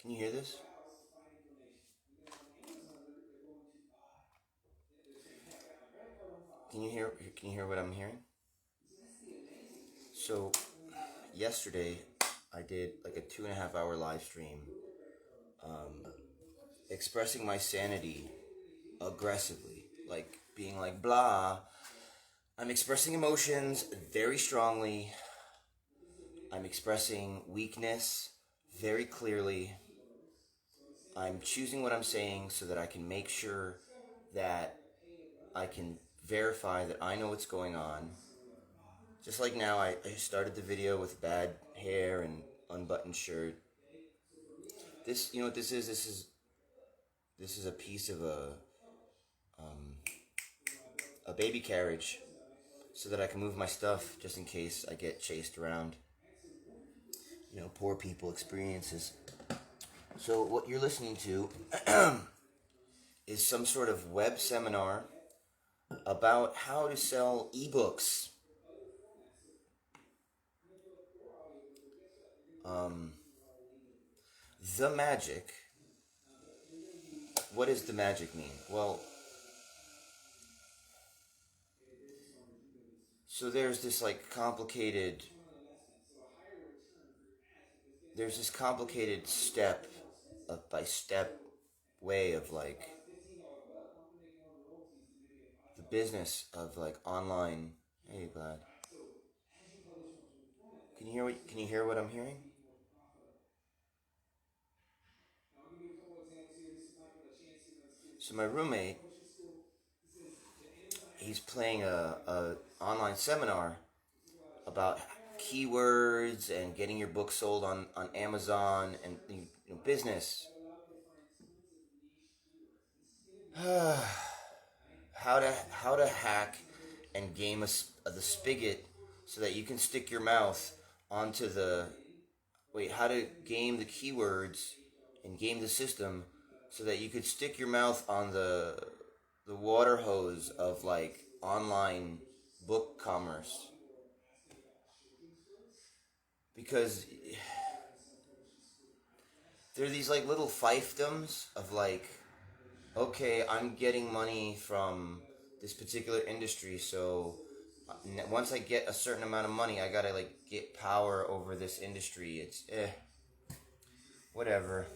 Can you hear this? Can you hear what I'm hearing? So yesterday I did like a 2.5 hour live stream, um, expressing my sanity aggressively, like being like blah. I'm expressing emotions very strongly. I'm expressing weakness very clearly. I'm choosing what I'm saying so that I can make sure that I can verify that I know what's going on. Just like now, I started the video with bad hair and unbuttoned shirt. This, you know what this is? This is a piece of um, a baby carriage, so that I can move my stuff just in case I get chased around. Poor people experiences. So what you're listening to is some sort of web seminar about how to sell ebooks. Um, the magic. What does the magic mean? Well, so there's this complicated step, by step way of like the business of like online. Hey, glad. Can you hear what I'm hearing? So my roommate, he's playing a online seminar about keywords and getting your book sold on Amazon and business. how to hack and game the spigot so that you can stick your mouth onto the how to game the keywords and game the system so that you could stick your mouth on the water hose of like online book commerce, because there are these like little fiefdoms of like, okay, I'm getting money from this particular industry, so once I get a certain amount of money, I gotta like get power over this industry. It's whatever.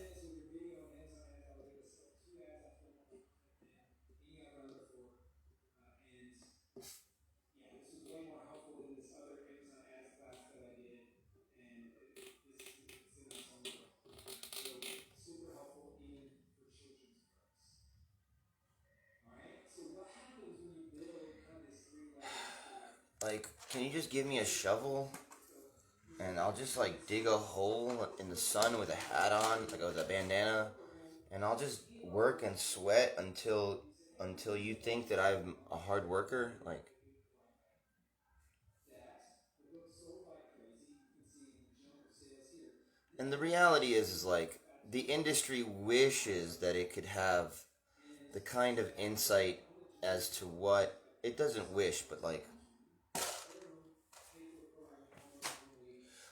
Like, can you just give me a shovel and I'll just like dig a hole in the sun with a hat on, like with a bandana, and I'll just work and sweat until you think that I'm a hard worker, like. And the reality is like the industry wishes that it could have the kind of insight as to what it doesn't wish, but like,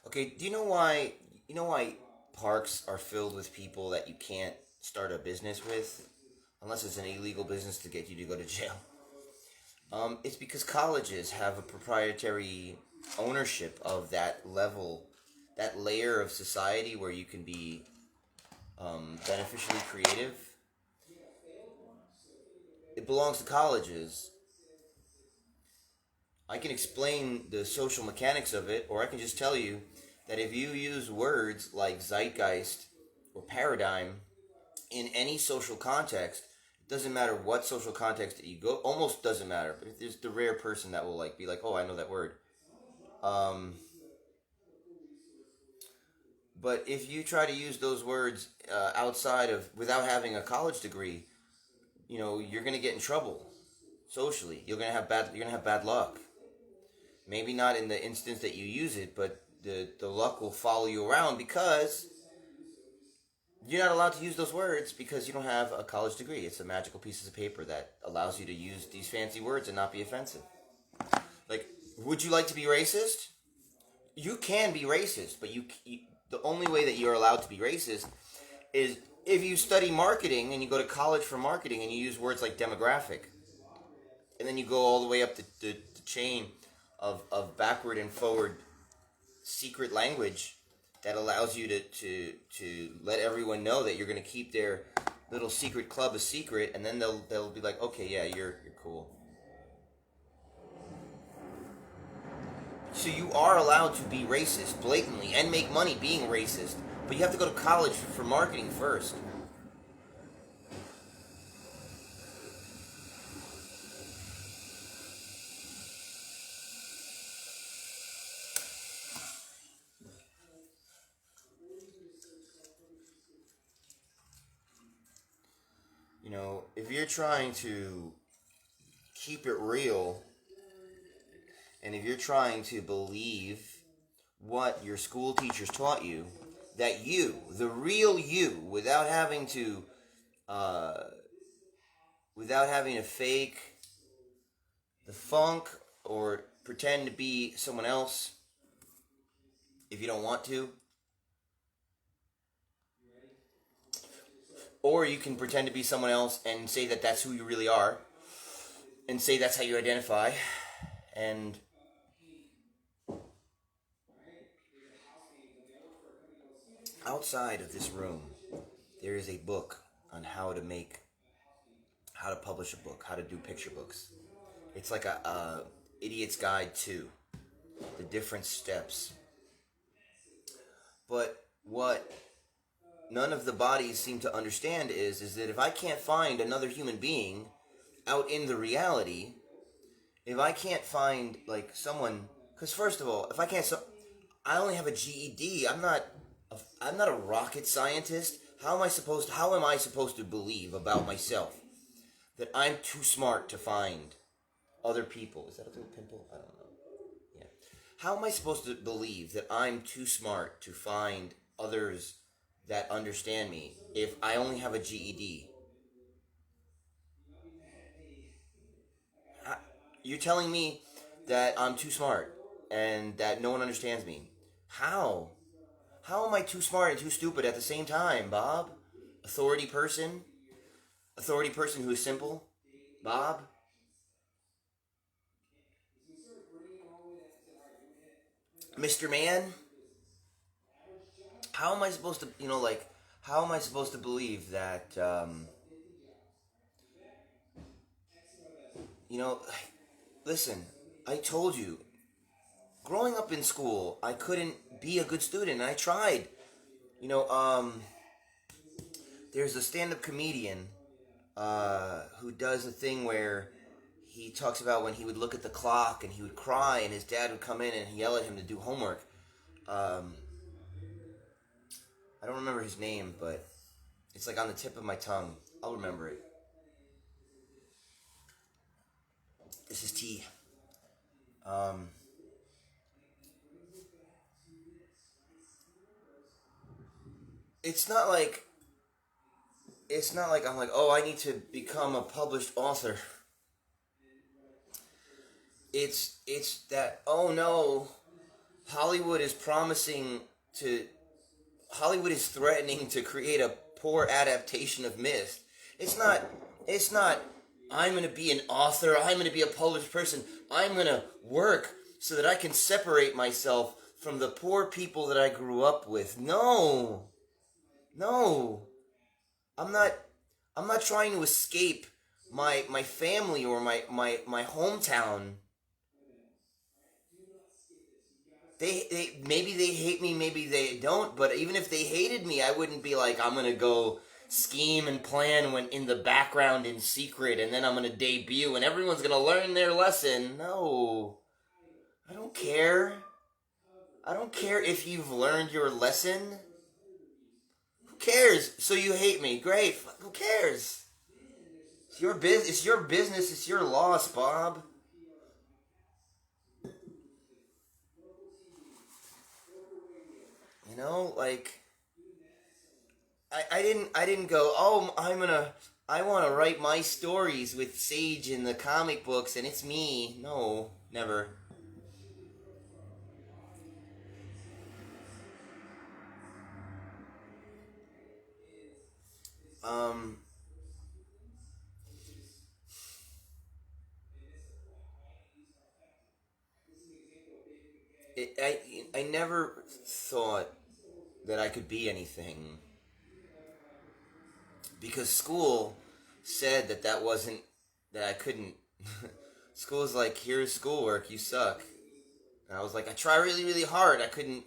okay, do you know why? You know why parks are filled with people that you can't start a business with, unless it's an illegal business to get you to go to jail. It's because colleges have a proprietary ownership of that level, that layer of society where you can be beneficially creative. It belongs to colleges. I can explain the social mechanics of it, or I can just tell you that if you use words like zeitgeist or paradigm in any social context, it doesn't matter what social context that you go, almost doesn't matter. But there's the rare person that will like be like, oh, I know that word. Um, but if you try to use those words outside of without having a college degree, you're gonna get in trouble socially. You're gonna have bad luck. Maybe not in the instance that you use it, but the luck will follow you around because you're not allowed to use those words because you don't have a college degree. It's a magical piece of paper that allows you to use these fancy words and not be offensive. Like, would you like to be racist? You can be racist, but the only way that you're allowed to be racist is if you study marketing and you go to college for marketing and you use words like demographic, and then you go all the way up the chain of backward and forward secret language that allows you to let everyone know that you're going to keep their little secret club a secret, and then they'll be like, okay, yeah, you're cool. So you are allowed to be racist blatantly and make money being racist, but you have to go to college for marketing first. You know, if you're trying to keep it real, and if you're trying to believe what your school teachers taught you, that you, the real you, uh, without having to fake the funk or pretend to be someone else if you don't want to, or you can pretend to be someone else and say that that's who you really are, and say that's how you identify, and outside of this room, there is a book on how to publish a book, how to do picture books. It's like a idiot's guide to the different steps. But what none of the bodies seem to understand is that if I can't find another human being out in the reality, if I can't find like someone, because first of all, if I can't, I only have a GED. I'm not a rocket scientist. How am I supposed to believe about myself that I'm too smart to find other people? Is that a little pimple? I don't know. Yeah. How am I supposed to believe that I'm too smart to find others that understand me if I only have a GED? You're telling me that I'm too smart and that no one understands me. How? How am I too smart and too stupid at the same time, Bob? Authority person? Authority person who is simple? Bob? Mr. Man? How am I supposed to, how am I supposed to believe that, you know, listen, I told you, growing up in school, I couldn't be a good student, and I tried. You know, there's a stand-up comedian who does a thing where he talks about when he would look at the clock and he would cry, and his dad would come in and yell at him to do homework. Um, I don't remember his name, but it's like on the tip of my tongue. I'll remember it. This is tea. Um, it's not like I'm like, oh, I need to become a published author. It's that, oh no, Hollywood is promising to Hollywood is threatening to create a poor adaptation of myth. It's not it's not I'm going to be an author, I'm going to be a published person. I'm going to work so that I can separate myself from the poor people that I grew up with. No. No. I'm not I'm not trying to escape my family or my hometown. They maybe they hate me, maybe they don't, but even if they hated me, I wouldn't be like, I'm gonna go scheme and plan when in the background in secret, and then I'm gonna debut and everyone's gonna learn their lesson. No. I don't care. I don't care if you've learned your lesson. Who cares? So you hate me. Great. Who cares? It's your business, it's your loss, Bob. You know, like I didn't go, oh, I want to write my stories with Sage in the comic books and it's me. No, never. Um, I never thought that I could be anything because school said that that wasn't that I couldn't. School's like, here's schoolwork, you suck. And I was like, I try really, really hard. I couldn't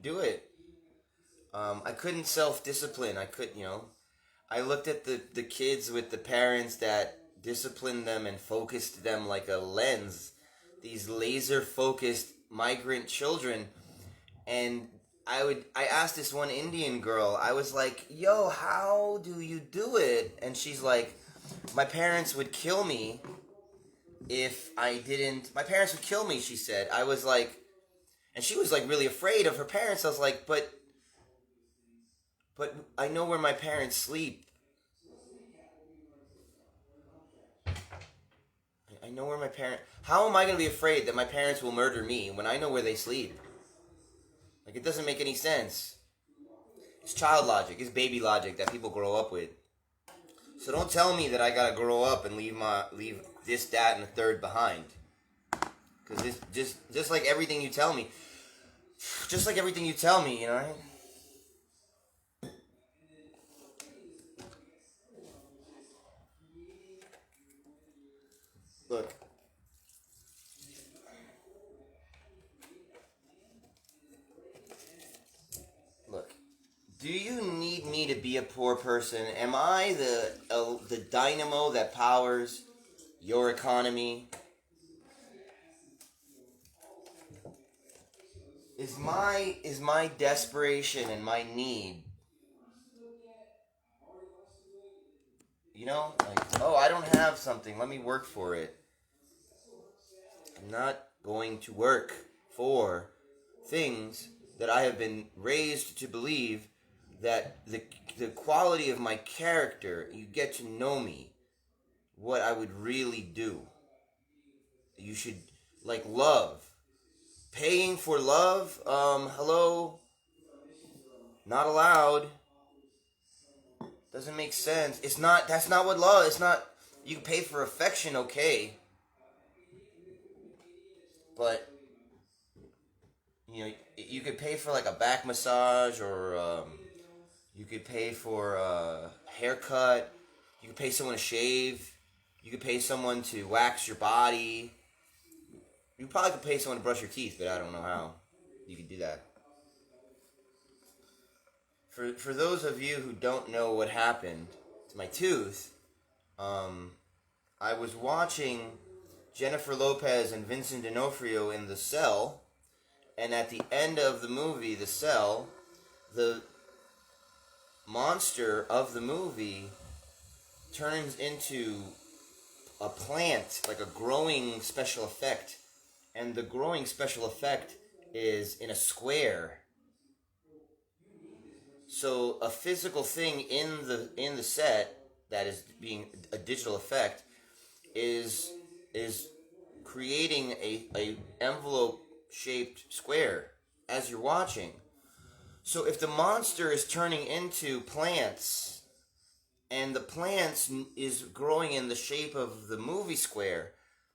do it. I couldn't self discipline. I could, I looked at the kids with the parents that disciplined them and focused them like a lens. These laser focused migrant children, and I asked this one Indian girl. I was like, "Yo, how do you do it?" And she's like, "My parents would kill me if I didn't. My parents would kill me." She said. I was like, and she was like really afraid of her parents. I was like, but I know where my parents sleep. I know where my parents. How am I going to be afraid that my parents will murder me when I know where they sleep? Like, it doesn't make any sense. It's child logic. It's baby logic that people grow up with. So don't tell me that I gotta grow up and leave this, that, and the third behind. Because it's just like everything you tell me. Just like everything you tell me, you know. Right? Look, look. Do you need me to be a poor person? Am I the dynamo that powers your economy? Is my desperation and my need, like, oh, I don't have something, let me work for it. I'm not going to work for things that I have been raised to believe that the quality of my character, you get to know me, what I would really do. You should, like, love. Paying for love, hello, not allowed. Doesn't make sense. That's not what love, it's not, you can pay for affection, okay, but, you could pay for, like, a back massage, or, you could pay for a haircut. You could pay someone to shave. You could pay someone to wax your body. You probably could pay someone to brush your teeth, but I don't know how you could do that. For those of you who don't know what happened to my tooth, um, I was watching Jennifer Lopez and Vincent D'Onofrio in The Cell, and at the end of the movie, The Cell, the monster of the movie turns into a plant, like a growing special effect. And the growing special effect is in a square. So a physical thing in the set that is being a digital effect is creating a envelope shaped square as you're watching. So if the monster is turning into plants, and the plants is growing in the shape of the movie square,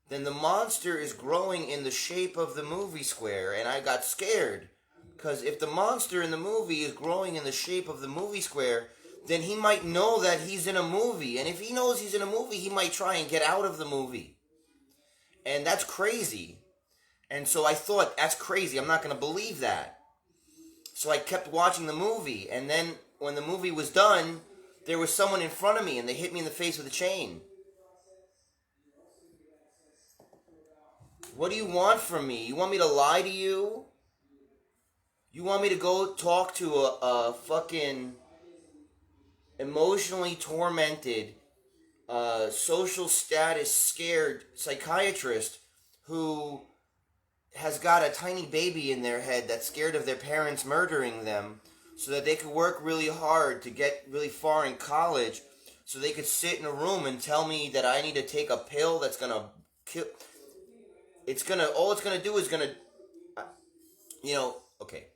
then the monster is growing in the shape of the movie square, and I got scared. Because if the monster in the movie is growing in the shape of the movie square, then he might know that he's in a movie. And if he knows he's in a movie, he might try and get out of the movie. And that's crazy. And so I thought, that's crazy. I'm not going to believe that. So I kept watching the movie. And then when the movie was done, there was someone in front of me and they hit me in the face with a chain. What do you want from me? You want me to lie to you? You want me to go talk to a fucking emotionally tormented, social status scared psychiatrist who has got a tiny baby in their head that's scared of their parents murdering them so that they could work really hard to get really far in college so they could sit in a room and tell me that I need to take a pill that's gonna kill. All it's gonna do is okay.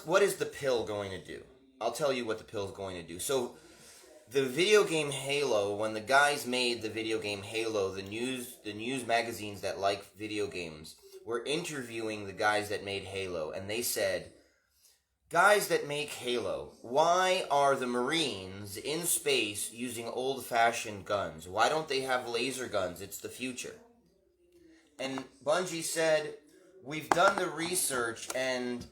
What is the pill going to do? I'll tell you what the pill's going to do. So the video game Halo, when the guys made the video game Halo, the news magazines that like video games were interviewing the guys that made Halo, and they said, guys that make Halo, why are the Marines in space using old-fashioned guns? Why don't they have laser guns? It's the future. And Bungie said, we've done the research and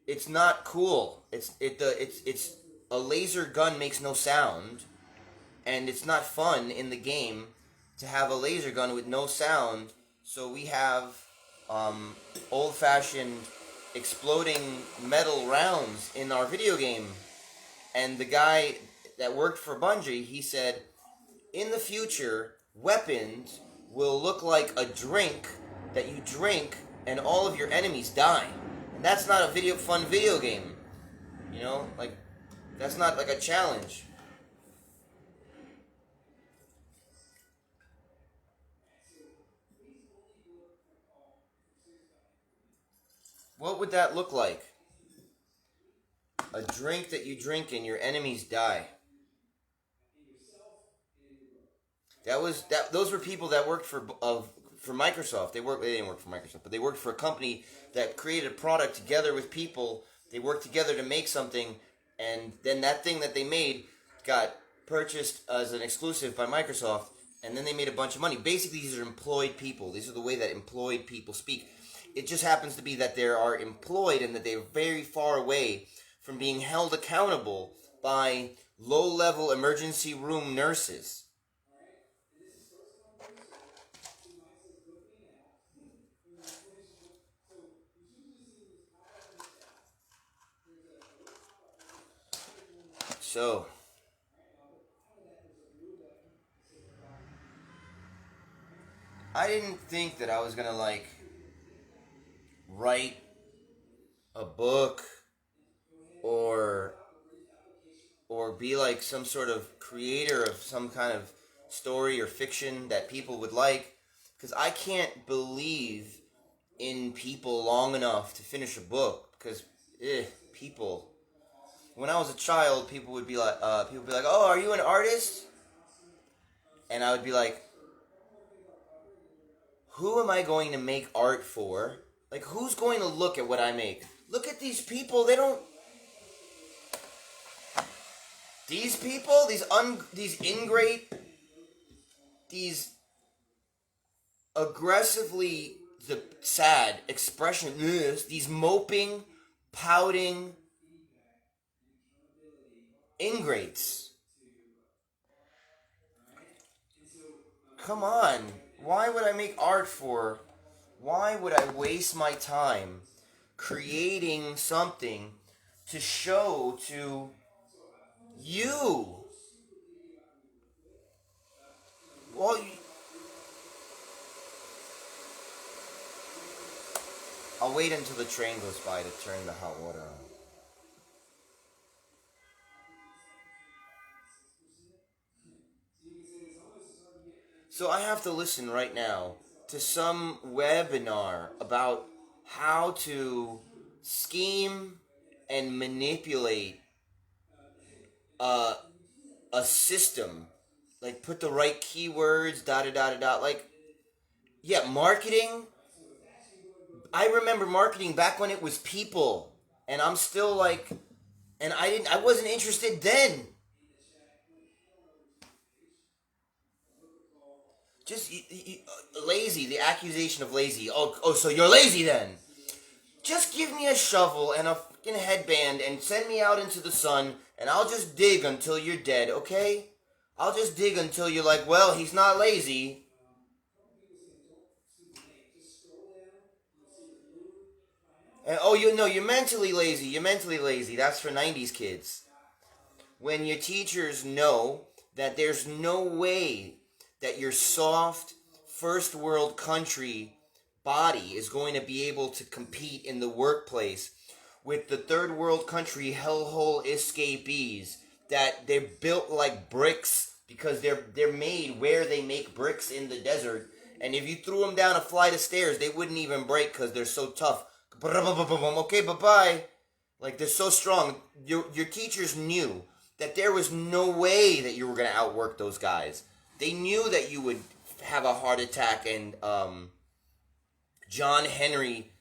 it's not cool. It's a laser gun makes no sound, and it's not fun in the game to have a laser gun with no sound. So we have old-fashioned exploding metal rounds in our video game. And the guy that worked for Bungie, he said, in the future, weapons will look like a drink that you drink and all of your enemies die. And that's not a fun video game. You know, like, that's not like a challenge. What would that look like? A drink that you drink and your enemies die. Those were people that worked for Microsoft. They didn't work for Microsoft, but they worked for a company that created a product together with people. They worked together to make something, and then that thing that they made got purchased as an exclusive by Microsoft, and then they made a bunch of money. Basically, these are employed people. These are the way that employed people speak. It just happens to be that they are employed and that they're very far away from being held accountable by low-level emergency room nurses. So, I didn't think that I was gonna write a book or be like some sort of creator of some kind of story or fiction that people would like, because I can't believe in people long enough to finish a book, because people. When I was a child, people would be like, "Oh, are you an artist?" And I would be like, "Who am I going to make art for? Like, who's going to look at what I make? Look at these people. They don't. These people, these ingrate, these aggressively sad expression, these moping, pouting." Ingrates. Come on. Why would I make art for? Why would I waste my time creating something to show to you? Well, I'll wait until the train goes by to turn the hot water on. So I have to listen right now to some webinar about how to scheme and manipulate a system. Like, put the right keywords, Like, yeah, marketing. I remember marketing back when it was people. And I'm still like, and I wasn't interested then. Just lazy, the accusation of lazy. Oh, so you're lazy then? Just give me a shovel and a fucking headband and send me out into the sun, and I'll just dig until you're dead, okay? I'll just dig until you're like, well, he's not lazy. And you're mentally lazy. You're mentally lazy. That's for 90s kids. When your teachers know that there's no way that your soft first world country body is going to be able to compete in the workplace with the third world country hellhole escapees, that they're built like bricks because they're made where they make bricks in the desert, and if you threw them down a flight of stairs they wouldn't even break because they're so tough. Okay, bye-bye. Like they're so strong. Your teachers knew that there was no way that you were gonna outwork those guys. They knew that you would have a heart attack, and John Henry.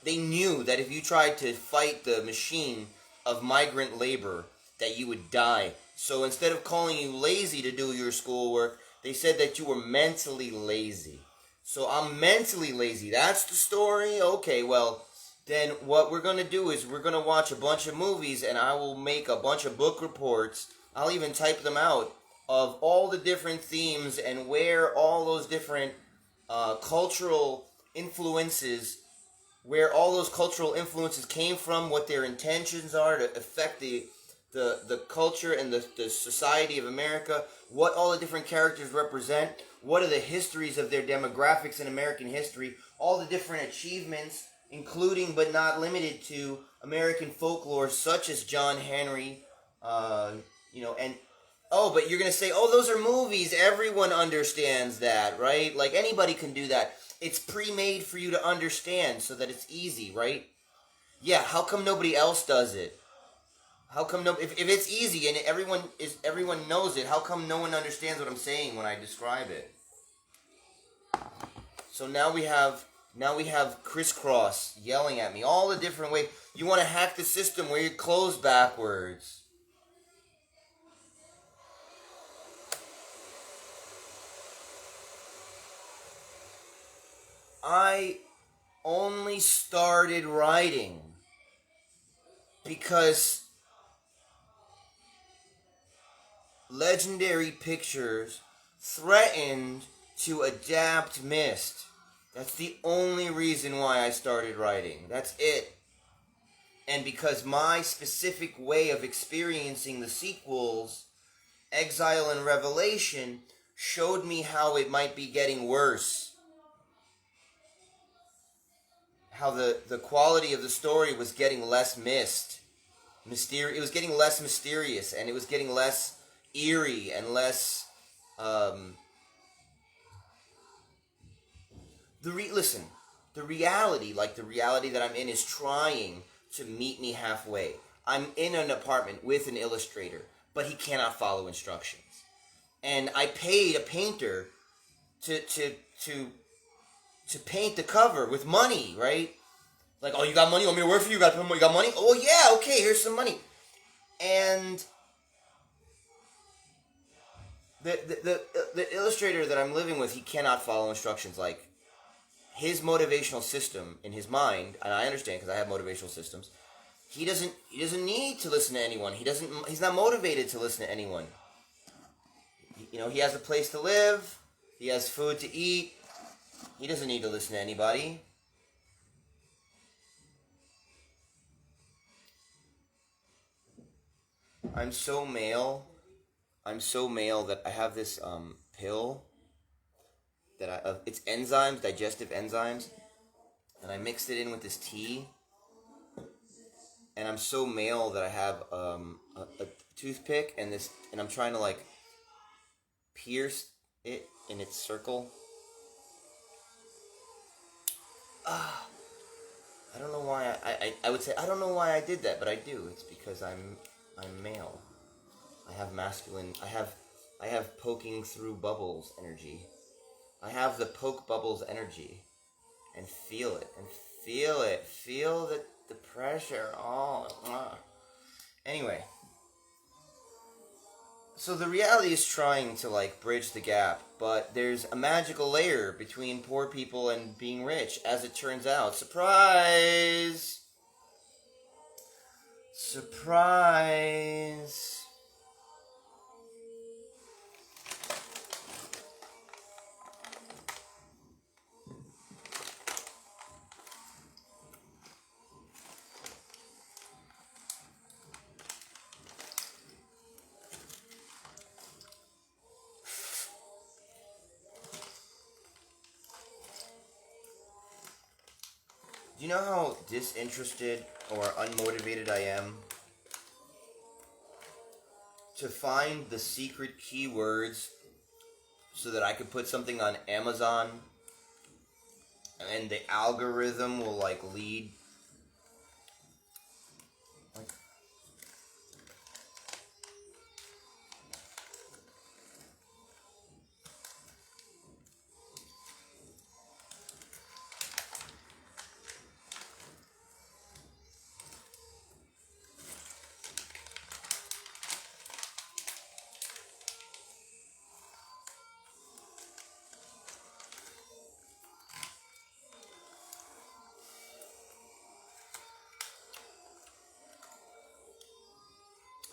They knew that if you tried to fight the machine of migrant labor, that you would die. So instead of calling you lazy to do your schoolwork, they said that you were mentally lazy. So I'm mentally lazy. That's the story? Okay, well, then what we're going to do is we're going to watch a bunch of movies, and I will make a bunch of book reports. I'll even type them out of all the different themes and where all those different cultural influences, where all those cultural influences came from, what their intentions are to affect the culture and the society of America, what all the different characters represent, what are the histories of their demographics in American history, all the different achievements, including but not limited to American folklore such as John Henry, and oh, but you're going to say, oh, those are movies. Everyone understands that, right? Like anybody can do that. It's pre-made for you to understand so that it's easy, right? Yeah, how come nobody else does it? How come no if it's easy and everyone knows it, how come no one understands what I'm saying when I describe it? So now we have crisscross yelling at me all the different ways. You want to hack the system where you close backwards. I only started writing because Legendary Pictures threatened to adapt Myst. That's the only reason why I started writing. That's it. And because my specific way of experiencing the sequels, Exile and Revelation, showed me how it might be getting worse. How the quality of the story was getting less it was getting less mysterious, and it was getting less eerie and less listen, the reality, like the reality that I'm in, is trying to meet me halfway. I'm in an apartment with an illustrator, but he cannot follow instructions. And I paid a painter to to to to paint the cover with money, right? Like, oh, you got money? You want me to work for you? You got money? Oh, yeah, okay, here's some money. And the illustrator that I'm living with, he cannot follow instructions. Like, his motivational system in his mind, and I understand because I have motivational systems, he doesn't need to listen to anyone. He's not motivated to listen to anyone. He has a place to live, he has food to eat. He doesn't need to listen to anybody. I'm so male. I'm so male that I have this pill that it's enzymes, digestive enzymes, and I mixed it in with this tea. And I'm so male that I have a toothpick and I'm trying to like pierce it in its circle. I don't know why I would say I don't know why I did that, but I do. It's because I'm male. I have masculine. I have poking through bubbles energy. I have the poke bubbles energy, and feel it, and feel it, feel the pressure. Oh, anyway. So the reality is trying to like bridge the gap, but there's a magical layer between poor people and being rich, as it turns out. Surprise! Surprise! Do you know how disinterested or unmotivated I am to find the secret keywords so that I could put something on Amazon and the algorithm will like lead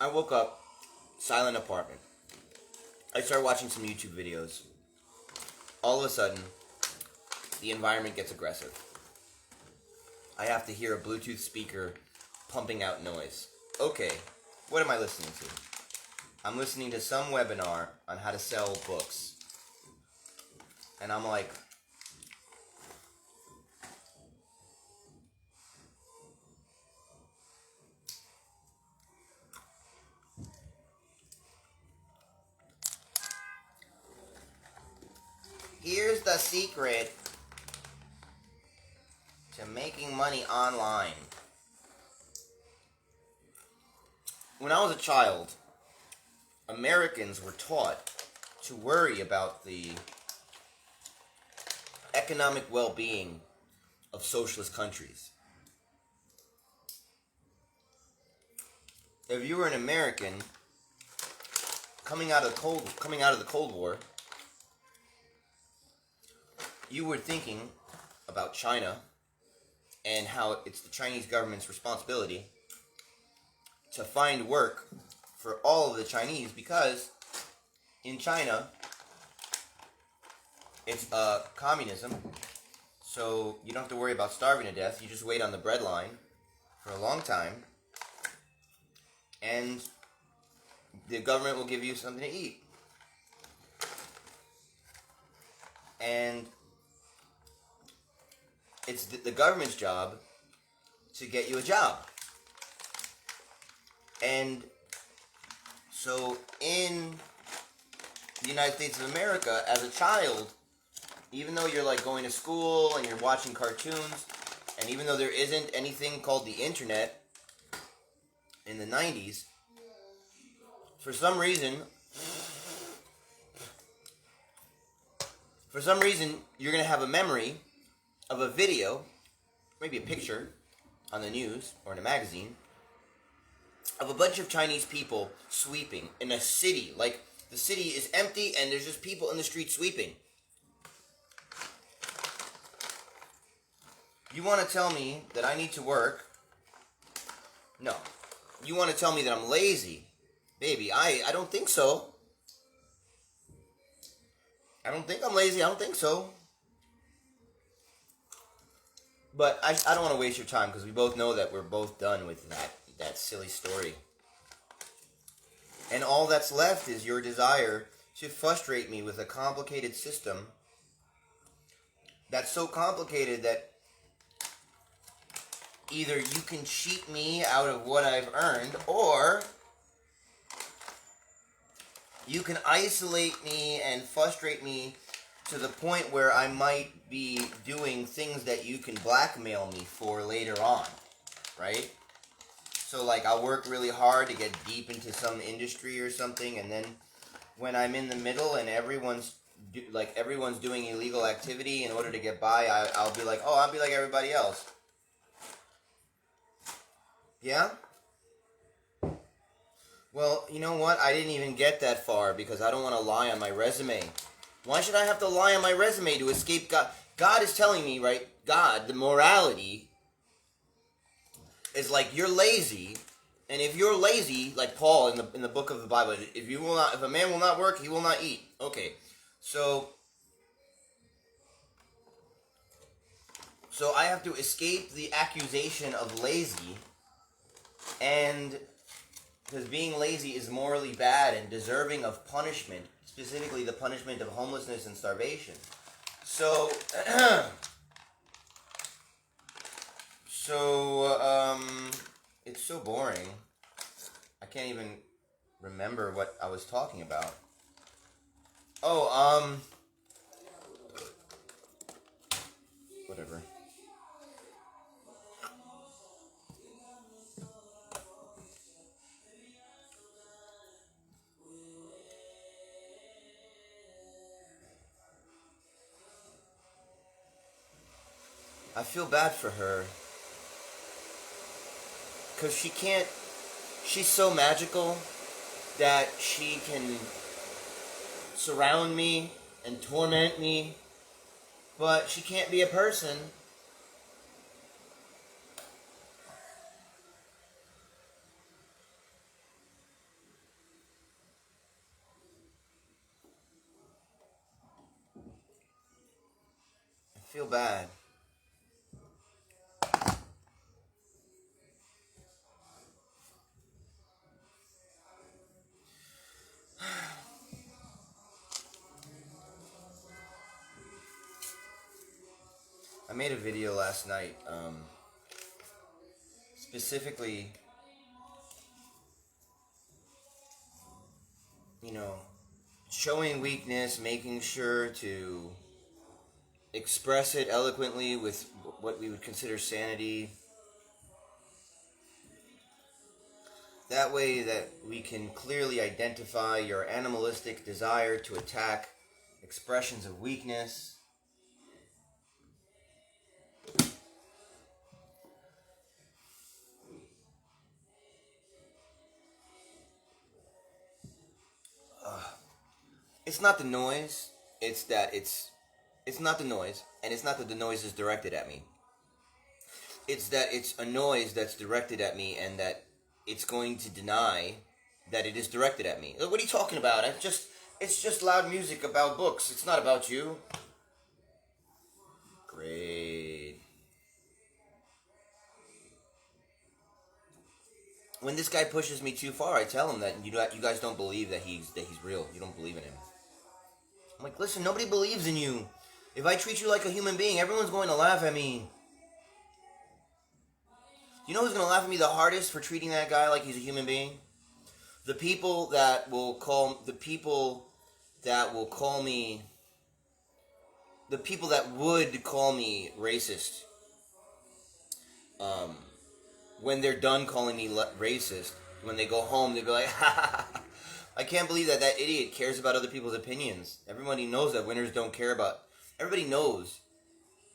I woke up, silent apartment. I start watching some YouTube videos. All of a sudden, the environment gets aggressive. I have to hear a Bluetooth speaker pumping out noise. Okay, what am I listening to? I'm listening to some webinar on how to sell books. And I'm like, here's the secret to making money online. When I was a child, Americans were taught to worry about the economic well-being of socialist countries. If you were an American coming out of the Cold War, you were thinking about China and how it's the Chinese government's responsibility to find work for all of the Chinese, because in China it's communism, so you don't have to worry about starving to death. You just wait on the bread line for a long time, and the government will give you something to eat. And it's the government's job to get you a job. And so in the United States of America, as a child, even though you're like going to school and you're watching cartoons, and even though there isn't anything called the internet in the 90s, for some reason you're going to have a memory of a video, maybe a picture on the news or in a magazine, of a bunch of Chinese people sweeping in a city. Like, the city is empty and there's just people in the street sweeping. You want to tell me that I need to work? No. You want to tell me that I'm lazy? Baby, I don't think so. I don't think I'm lazy. I don't think so. But I don't want to waste your time, because we both know that we're both done with that silly story. And all that's left is your desire to frustrate me with a complicated system that's so complicated that either you can cheat me out of what I've earned, or you can isolate me and frustrate me to the point where I might be doing things that you can blackmail me for later on, right? So like, I'll work really hard to get deep into some industry or something, and then when I'm in the middle and everyone's doing illegal activity in order to get by, I'll be like, oh, I'll be like everybody else. Yeah? Well, you know what? I didn't even get that far because I don't want to lie on my resume. Why should I have to lie on my resume to escape God? God is telling me, right? God, the morality is like, you're lazy, and if you're lazy, like Paul in the book of the Bible, if a man will not work, he will not eat. Okay, so I have to escape the accusation of lazy, and because being lazy is morally bad and deserving of punishment, specifically the punishment of homelessness and starvation. So, it's so boring. I can't even remember what I was talking about. Oh, whatever. I feel bad for her, because she's so magical that she can surround me and torment me, but she can't be a person. feel bad. I made a video last night, specifically, you know, showing weakness, making sure to express it eloquently with what we would consider sanity. That way that we can clearly identify your animalistic desire to attack expressions of weakness. It's not the noise, it's that it's not the noise, and it's not that the noise is directed at me. It's that it's a noise that's directed at me and that it's going to deny that it is directed at me. What are you talking about? It's just loud music about books. It's not about you. Great. When this guy pushes me too far, I tell him that you guys don't believe that he's real. You don't believe in him. I'm like, listen, nobody believes in you. If I treat you like a human being, everyone's going to laugh at me. You know who's going to laugh at me the hardest for treating that guy like he's a human being? The people that will call me, the people that would call me racist. When they're done calling me racist, when they go home, they'll be like, I can't believe that idiot cares about other people's opinions. Everybody knows that winners don't care about... Everybody knows.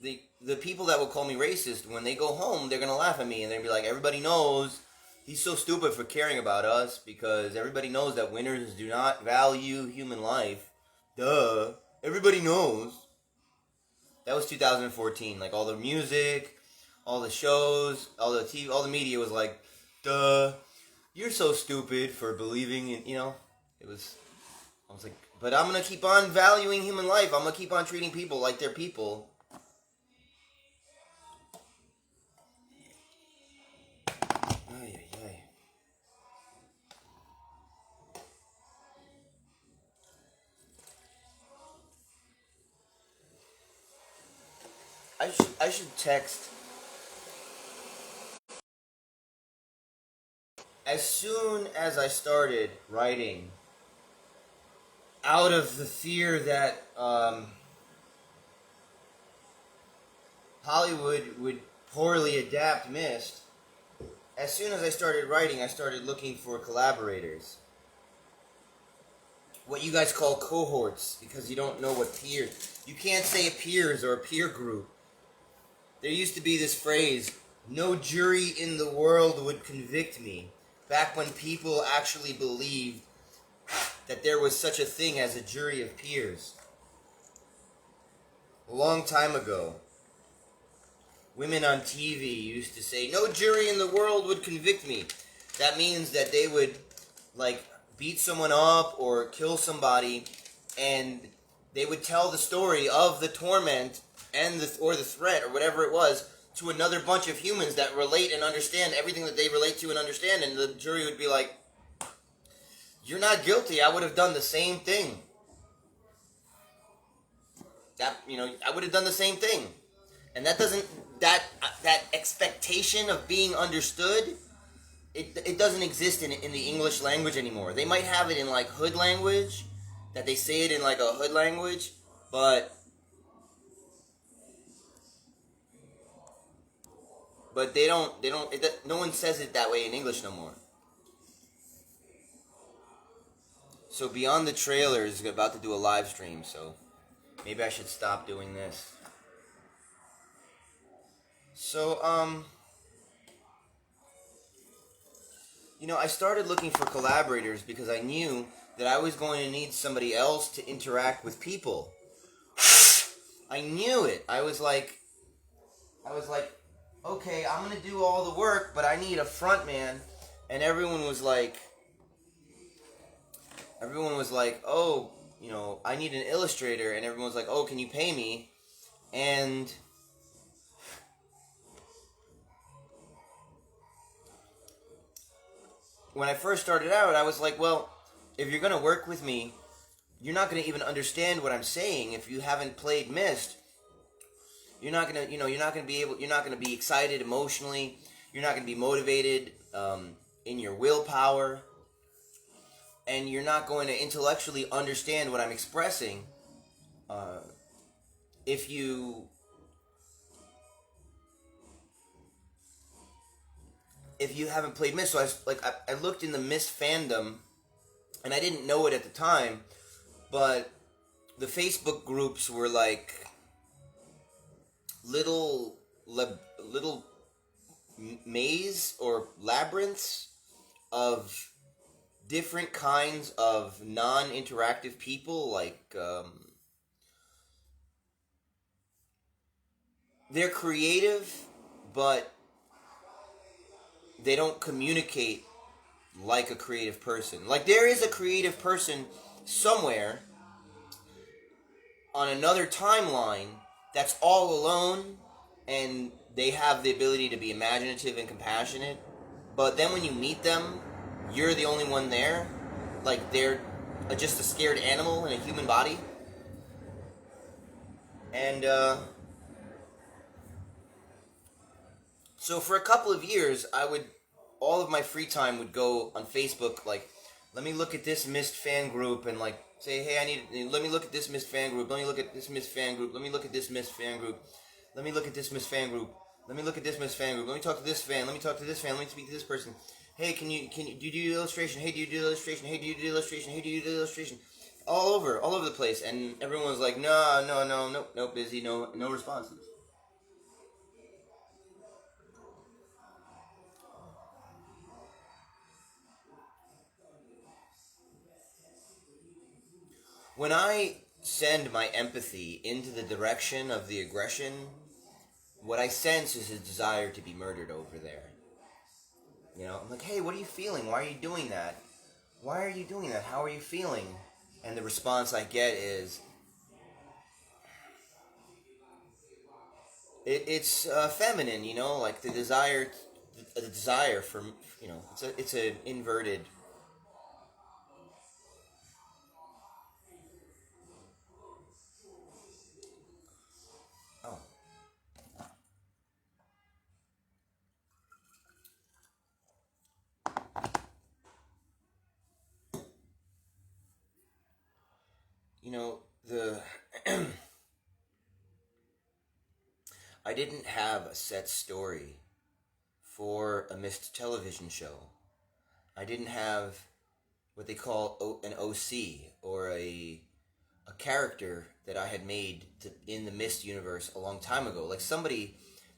The people that will call me racist, when they go home, they're going to laugh at me. And they'll be like, everybody knows he's so stupid for caring about us because everybody knows that winners do not value human life. Duh. Everybody knows. That was 2014. Like, all the music, all the shows, all the TV, all the media was like, duh. You're so stupid for believing in, I was like, but I'm going to keep on valuing human life. I'm going to keep on treating people like they're people. Ay, ay, ay. I should text. As soon as I started writing, out of the fear that Hollywood would poorly adapt Myst, as soon as I started writing, I started looking for collaborators. What you guys call cohorts, because you don't know what peers. You can't say peers or a peer group. There used to be this phrase, no jury in the world would convict me, back when people actually believed that there was such a thing as a jury of peers. A long time ago, women on TV used to say, no jury in the world would convict me. That means that they would, beat someone up or kill somebody, and they would tell the story of the torment or the threat or whatever it was to another bunch of humans that relate and understand everything that they relate to and understand, and the jury would be like, you're not guilty, I would have done the same thing. I would have done the same thing. And that doesn't, that expectation of being understood, it doesn't exist in the English language anymore. They might have it in hood language, that they say it in a hood language, but no one says it that way in English no more. So Beyond the Trailer is about to do a live stream, so maybe I should stop doing this. So, I started looking for collaborators because I knew that I was going to need somebody else to interact with people. I knew it. I was like, okay, I'm going to do all the work, but I need a front man. And everyone was like, oh, I need an illustrator. And everyone was like, oh, can you pay me? And when I first started out, I was like, well, if you're going to work with me, you're not going to even understand what I'm saying if you haven't played Myst. You're not going to, you're not going to be able, you're not going to be excited emotionally. You're not going to be motivated in your willpower. And you're not going to intellectually understand what I'm expressing uh, if you haven't played Myst. So I looked in the Myst fandom, and I didn't know it at the time, but the Facebook groups were like little little maze or labyrinths of different kinds of non-interactive people. Like they're creative, but they don't communicate like a creative person. Like there is a creative person somewhere on another timeline that's all alone, and they have the ability to be imaginative and compassionate. But then when you meet them, you're the only one there. Like they're just a scared animal in a human body. And so for a couple of years, all of my free time would go on Facebook, like, let me look at this Myst fan group and like say, hey, let me look at this Myst fan group, let me look at this Myst fan group, let me look at this Myst fan group, let me look at this Myst fan group, let me look at this Myst fan group, let me talk to this fan, let me talk to this fan, let me speak to this person. Hey, do you do illustration? Hey, do you do illustration? Hey, do you do illustration? Hey, do you do illustration? All over the place, and everyone was like, no, busy, no responses. When I send my empathy into the direction of the aggression, what I sense is a desire to be murdered over there. I'm like, hey, what are you feeling? Why are you doing that? Why are you doing that? How are you feeling? And the response I get is, it's feminine, like the desire for, it's a inverted. Oh, the I didn't have a set story for a missed television show. I didn't have what they call an OC, or a character that I had made in the Mist universe a long time ago. Like somebody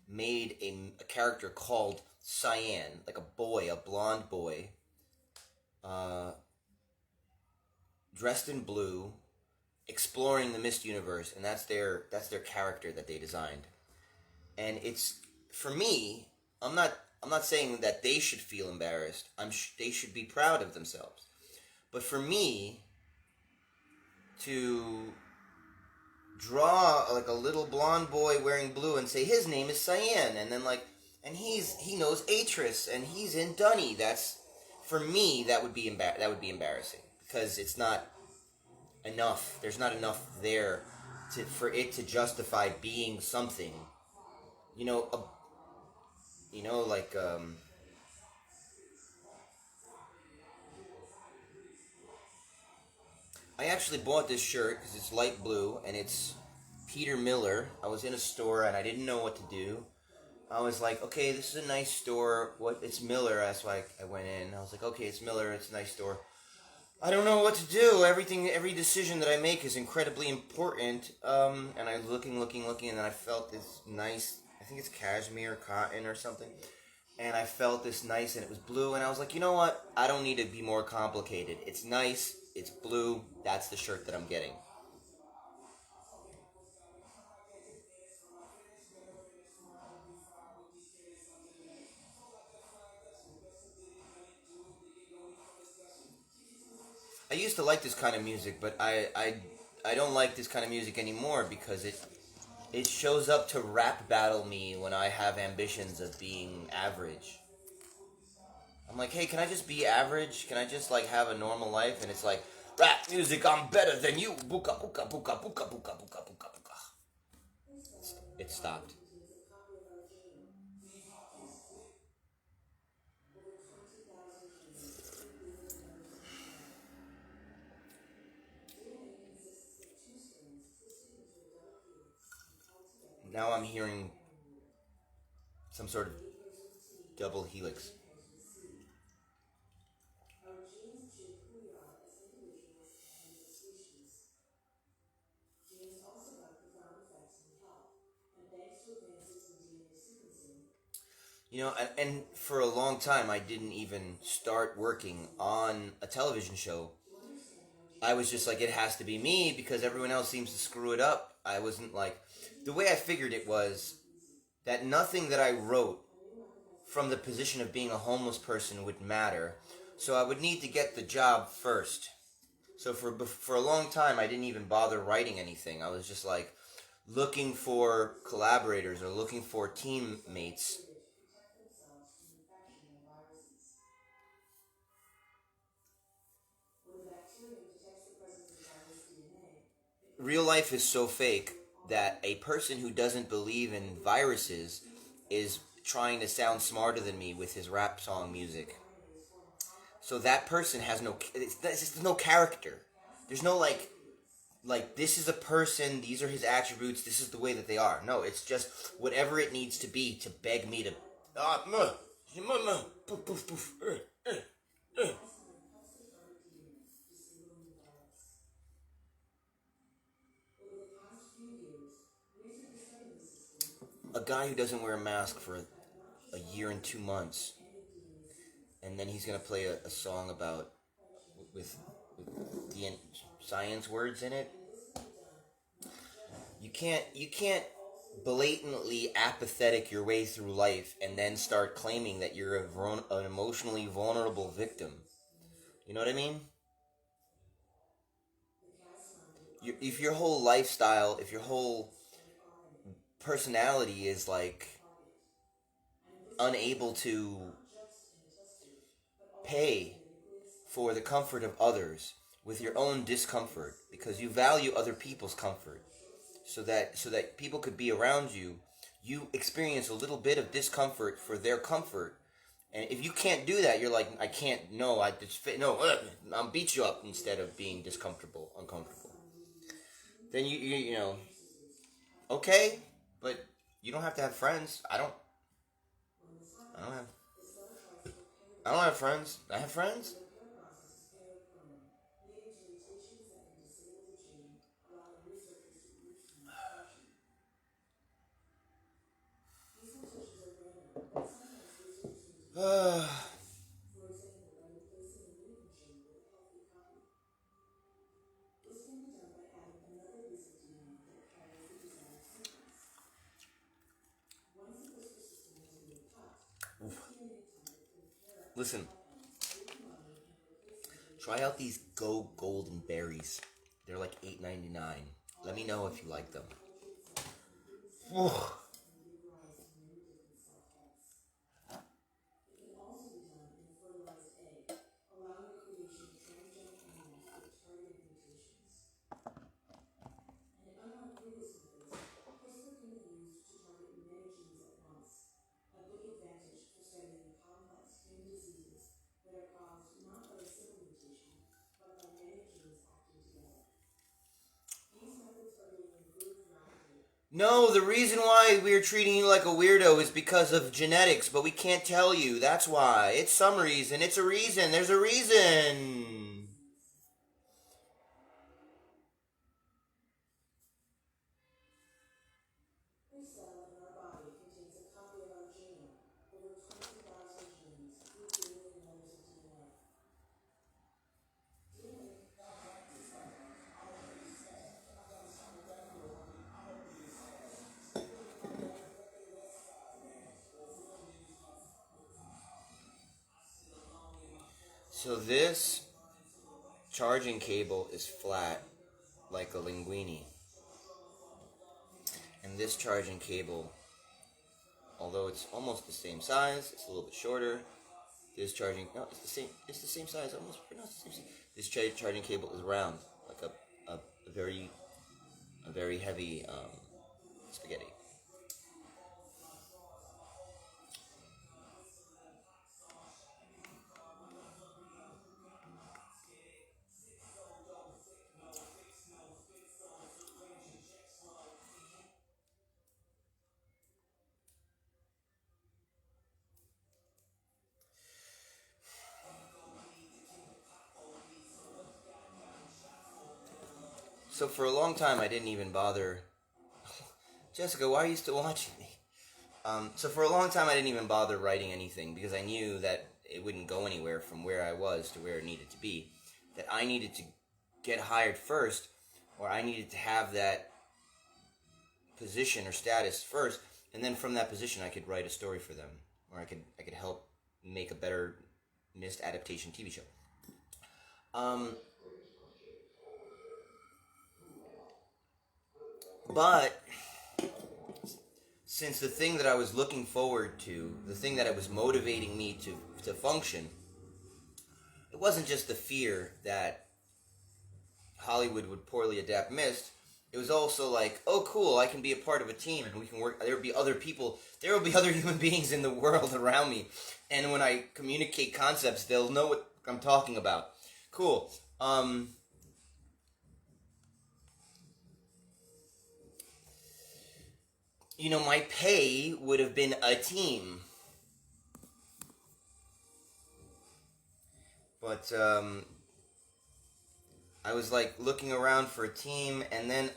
made a character called Cyan, like a blonde boy, uh, dressed in blue, exploring the Mist universe, and that's their character that they designed. And it's, for me, I'm not I'm not saying that they should feel embarrassed. They should be proud of themselves. But for me to draw like a little blonde boy wearing blue and say his name is Cyan, and then like, and he knows Atris and he's in Dunny. That's, for me, that would be embarrassing, because it's not enough. There's not enough there for it to justify being something. You know, a, like I actually bought this shirt because it's light blue and it's Peter Miller. I was in a store and I didn't know what to do. I was like, okay, this is a nice store. What? It's Miller. That's why I went in. I was like, okay, it's Miller. It's a nice store. I don't know what to do. Every decision that I make is incredibly important. And I was looking, and then I felt this nice. I think it's cashmere, cotton, or something. And I felt this nice, and it was blue. And I was like, you know what? I don't need to be more complicated. It's nice. It's blue. That's the shirt that I'm getting. I used to like this kind of music, but I don't like this kind of music anymore because It shows up to rap battle me when I have ambitions of being average. I'm like, hey, can I just be average? Can I just like have a normal life? And it's like, rap music, I'm better than you. Buka buka buka buka buka buka buka buka. It stopped. Now I'm hearing some sort of double helix. You know, and for a long time, I didn't even start working on a television show. I was just like, it has to be me because everyone else seems to screw it up. I wasn't like, the way I figured it was that nothing that I wrote from the position of being a homeless person would matter. So I would need to get the job first. So for a long time, I didn't even bother writing anything. I was just like looking for collaborators or looking for teammates. Real life is so fake that a person who doesn't believe in viruses is trying to sound smarter than me with his rap song music. So that person has no, there's no character. There's no like this is a person, these are his attributes, this is the way that they are. No, it's just whatever it needs to be to beg me to poof, poof, poof, uh. A guy who doesn't wear a mask for a year and 2 months, and then he's gonna play a song about with the science words in it. You can't blatantly apathetic your way through life and then start claiming that you're an emotionally vulnerable victim. You know what I mean? If your whole lifestyle, if your whole personality is like unable to pay for the comfort of others with your own discomfort because you value other people's comfort so that people could be around you, you experience a little bit of discomfort for their comfort. And if you can't do that, you're like, I can't. No, I just no. I'll beat you up instead of being uncomfortable. Then you know, okay, but you don't have to have friends. I don't have. I don't have friends. I have friends. Listen, try out these Go Golden Berries. They're like $8.99. Let me know if you like them. No, the reason why we're treating you like a weirdo is because of genetics, but we can't tell you. That's why. It's some reason. It's a reason. There's a reason. So this charging cable is flat like a linguine. And this charging cable, although it's almost the same size, it's a little bit shorter. This charging, no, it's the same. It's the same size, almost. No, it's the same size. This charging cable is round, like a very heavy spaghetti. So for a long time, I didn't even bother. Jessica, why are you still watching me? So for a long time, I didn't even bother writing anything because I knew that it wouldn't go anywhere from where I was to where it needed to be. That I needed to get hired first, or I needed to have that position or status first, and then from that position, I could write a story for them, or I could help make a better missed adaptation TV show. Um, but since the thing that I was looking forward to, the thing that it was motivating me to function, it wasn't just the fear that Hollywood would poorly adapt Mist. It was also like, oh, cool, I can be a part of a team and we can work. There will be other people, there will be other human beings in the world around me. And when I communicate concepts, they'll know what I'm talking about. Cool. My pay would have been a team. But I was like looking around for a team, and then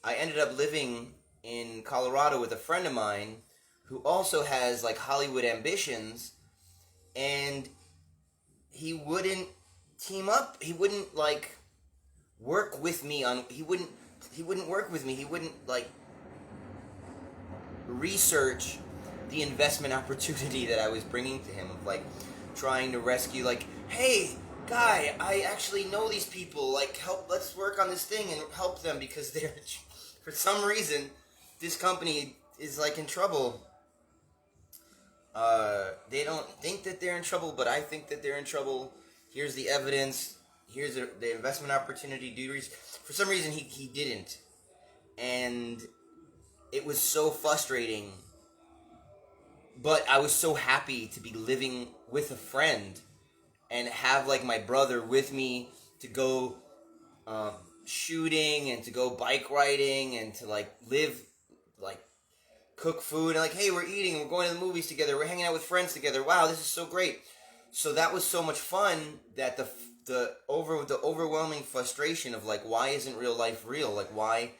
I ended up living in Colorado with a friend of mine who also has like Hollywood ambitions, and he wouldn't team up. He wouldn't like work with me on. He wouldn't work with me. He wouldn't like research the investment opportunity that I was bringing to him of like trying to rescue like, hey guy, I actually know these people, like help, let's work on this thing and help them because they're for some reason this company is like in trouble. They don't think that they're in trouble, but I think that they're in trouble. Here's the evidence. Here's the investment opportunity. For some reason he didn't, and it was so frustrating. But I was so happy to be living with a friend and have like my brother with me to go um, shooting and to go bike riding and to like live, like cook food and like, hey, we're eating, we're going to the movies together, we're hanging out with friends together. Wow, this is so great. So that was so much fun that the overwhelming frustration of like, why isn't real life real? Like why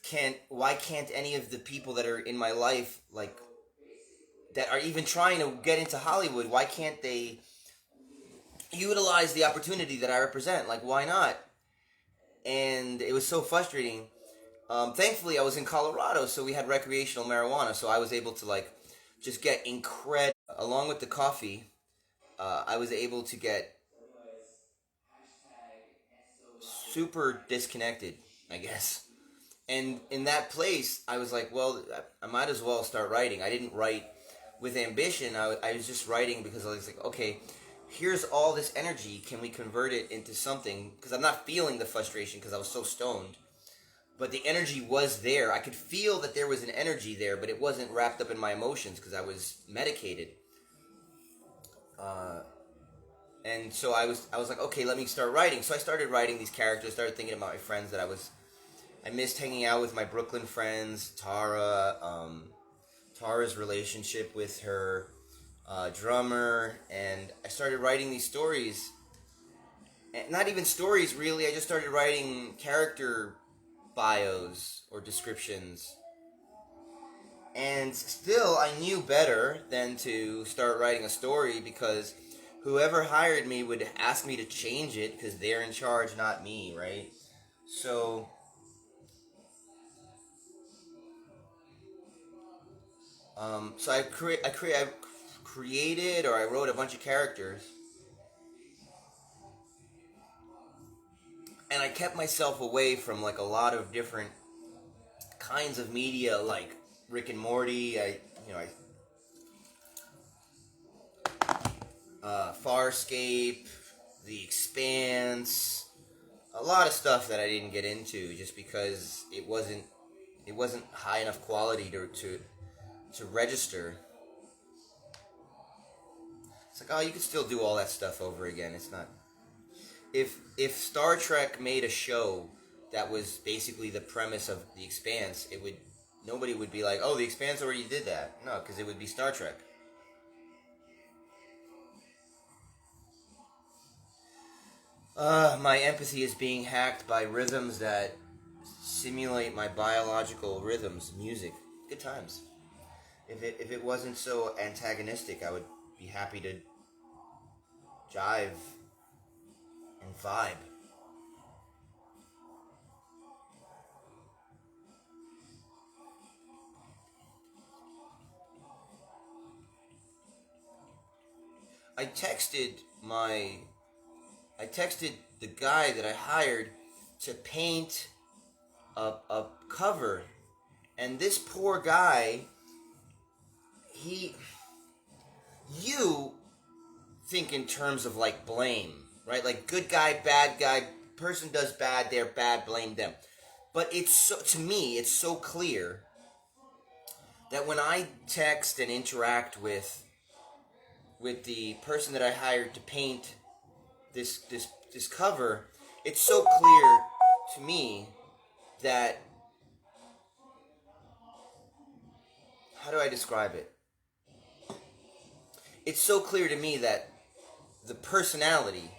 can't any of the people that are in my life, like that are even trying to get into Hollywood, why can't they utilize the opportunity that I represent? Like, why not? And it was so frustrating. Thankfully, I was in Colorado, so we had recreational marijuana, so I was able to like just get incredible. Along with the coffee, I was able to get super disconnected, I guess. And in that place, I was like, well, I might as well start writing. I didn't write with ambition. I was just writing because I was like, okay, here's all this energy. Can we convert it into something? Because I'm not feeling the frustration because I was so stoned. But the energy was there. I could feel that there was an energy there, but it wasn't wrapped up in my emotions because I was medicated. Uh, and so I was like, okay, let me start writing. So I started writing these characters. Started thinking about my friends that I missed hanging out with my Brooklyn friends, Tara, Tara's relationship with her drummer, and I started writing these stories. And not even stories, really. I just started writing character bios or descriptions. And still, I knew better than to start writing a story because whoever hired me would ask me to change it because they're in charge, not me, right? So so I created or I wrote a bunch of characters, and I kept myself away from like a lot of different kinds of media like Rick and Morty. Farscape, The Expanse, a lot of stuff that I didn't get into just because it wasn't high enough quality to register. It's like, oh, you could still do all that stuff over again. It's not. If Star Trek made a show that was basically the premise of The Expanse, nobody would be like, oh, The Expanse already did that. No, because it would be Star Trek. My empathy is being hacked by rhythms that simulate my biological rhythms, music. Good times. If it wasn't so antagonistic, I would be happy to jive and vibe. I texted my I texted the guy that I hired to paint a cover, and this poor guy, he, you think in terms of like blame, right? Like good guy, bad guy, person does bad, they're bad, blame them. But to me, it's so clear that when I text and interact with the person that I hired to paint this cover, it's so clear to me that, how do I describe it? It's so clear to me that the personality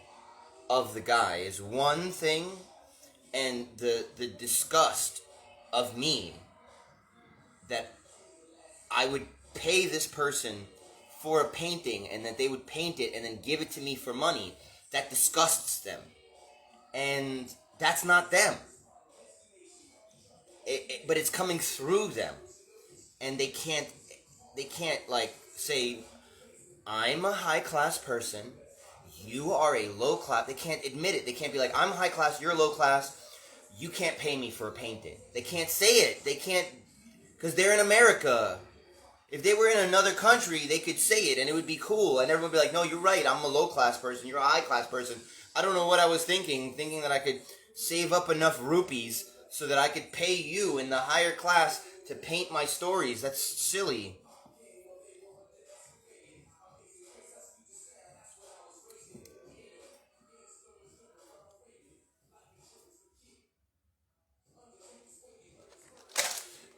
of the guy is one thing, and the disgust of me that I would pay this person for a painting and that they would paint it and then give it to me for money, that disgusts them. And that's not them. But it's coming through them. And they can't like say, I'm a high class person, you are a low class. They can't admit it. They can't be like, I'm high class, you're low class, you can't pay me for a painting. They can't say it. They can't, because they're in America. If they were in another country, they could say it and it would be cool. And everyone would be like, no, you're right, I'm a low class person, you're a high class person. I don't know what I was thinking that I could save up enough rupees so that I could pay you in the higher class to paint my stories. That's silly.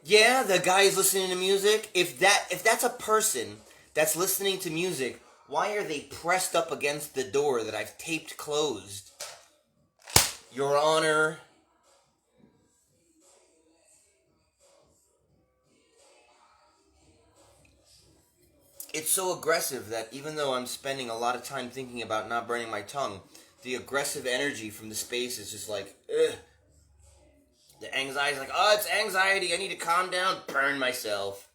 Yeah, the guy is listening to music. If that's a person that's listening to music, why are they pressed up against the door that I've taped closed? Your Honor. It's so aggressive that even though I'm spending a lot of time thinking about not burning my tongue, the aggressive energy from the space is just like, ugh. The anxiety is like, oh, it's anxiety, I need to calm down, burn myself.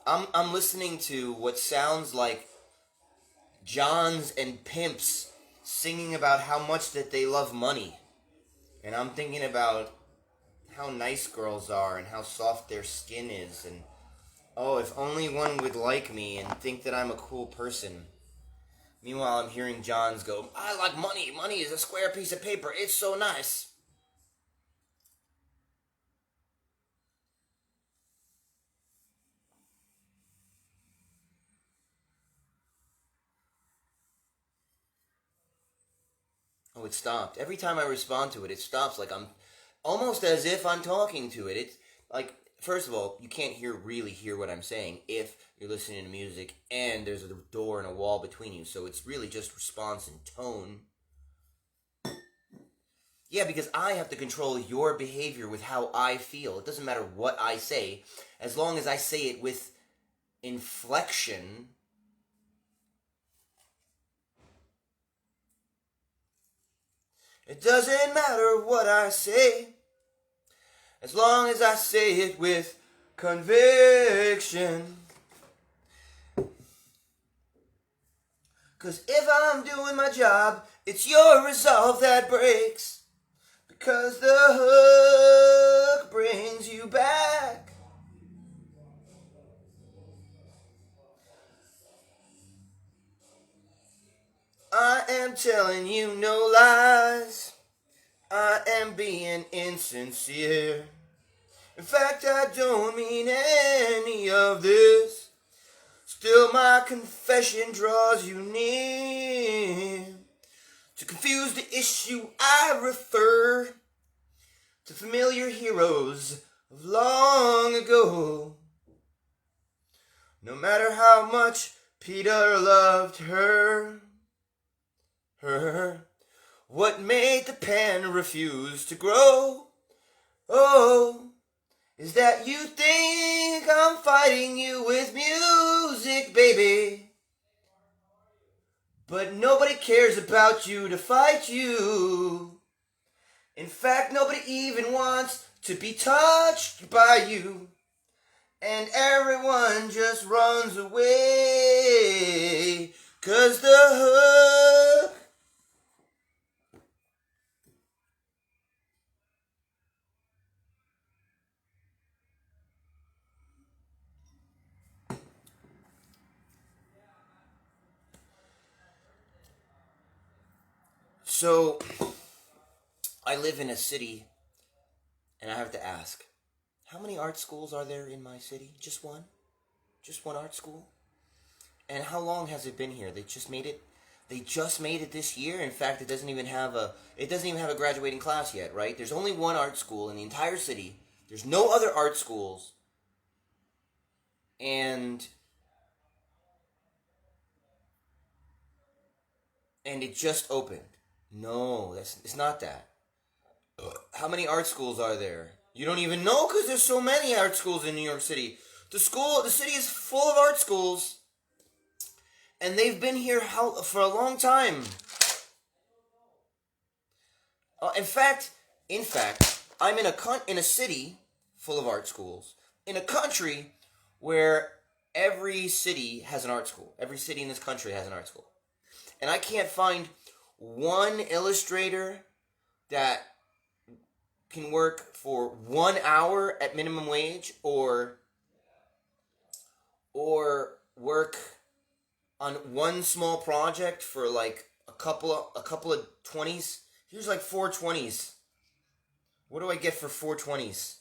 I'm listening to what sounds like Johns and pimps singing about how much that they love money. And I'm thinking about how nice girls are and how soft their skin is, and oh, if only one would like me and think that I'm a cool person. Meanwhile, I'm hearing Johns go, I like money. Money is a square piece of paper. It's so nice. Oh, it stopped. Every time I respond to it, it stops like I'm almost as if I'm talking to it. It's like, first of all, you can't really hear what I'm saying if you're listening to music and there's a door and a wall between you. So it's really just response and tone. Yeah, because I have to control your behavior with how I feel. It doesn't matter what I say, as long as I say it with inflection. It doesn't matter what I say, as long as I say it with conviction. 'Cause if I'm doing my job, it's your resolve that breaks. Because the hook brings you back. I am telling you no lies. I am being insincere. In fact, I don't mean any of this. Still, my confession draws you near. To confuse the issue, I refer to familiar heroes of long ago. No matter how much Peter loved her, what made the pen refuse to grow? Oh, is that you think I'm fighting you with music, baby? But nobody cares about you to fight you. In fact, nobody even wants to be touched by you. And everyone just runs away. 'Cause the hook. So, I live in a city, and I have to ask, how many art schools are there in my city? Just one? Just one art school? And how long has it been here? They just made it. They just made it this year. In fact, it doesn't even have a graduating class yet, right? There's only one art school in the entire city. There's no other art schools. And it just opened. No, it's not that. How many art schools are there? You don't even know because there's so many art schools in New York City. The city is full of art schools, and they've been here for a long time. In fact, I'm in a city full of art schools in a country where every city has an art school. Every city in this country has an art school, and I can't find one illustrator that can work for 1 hour at minimum wage or work on one small project for like a couple of 20s. Here's like 420s. What do I get for 420s?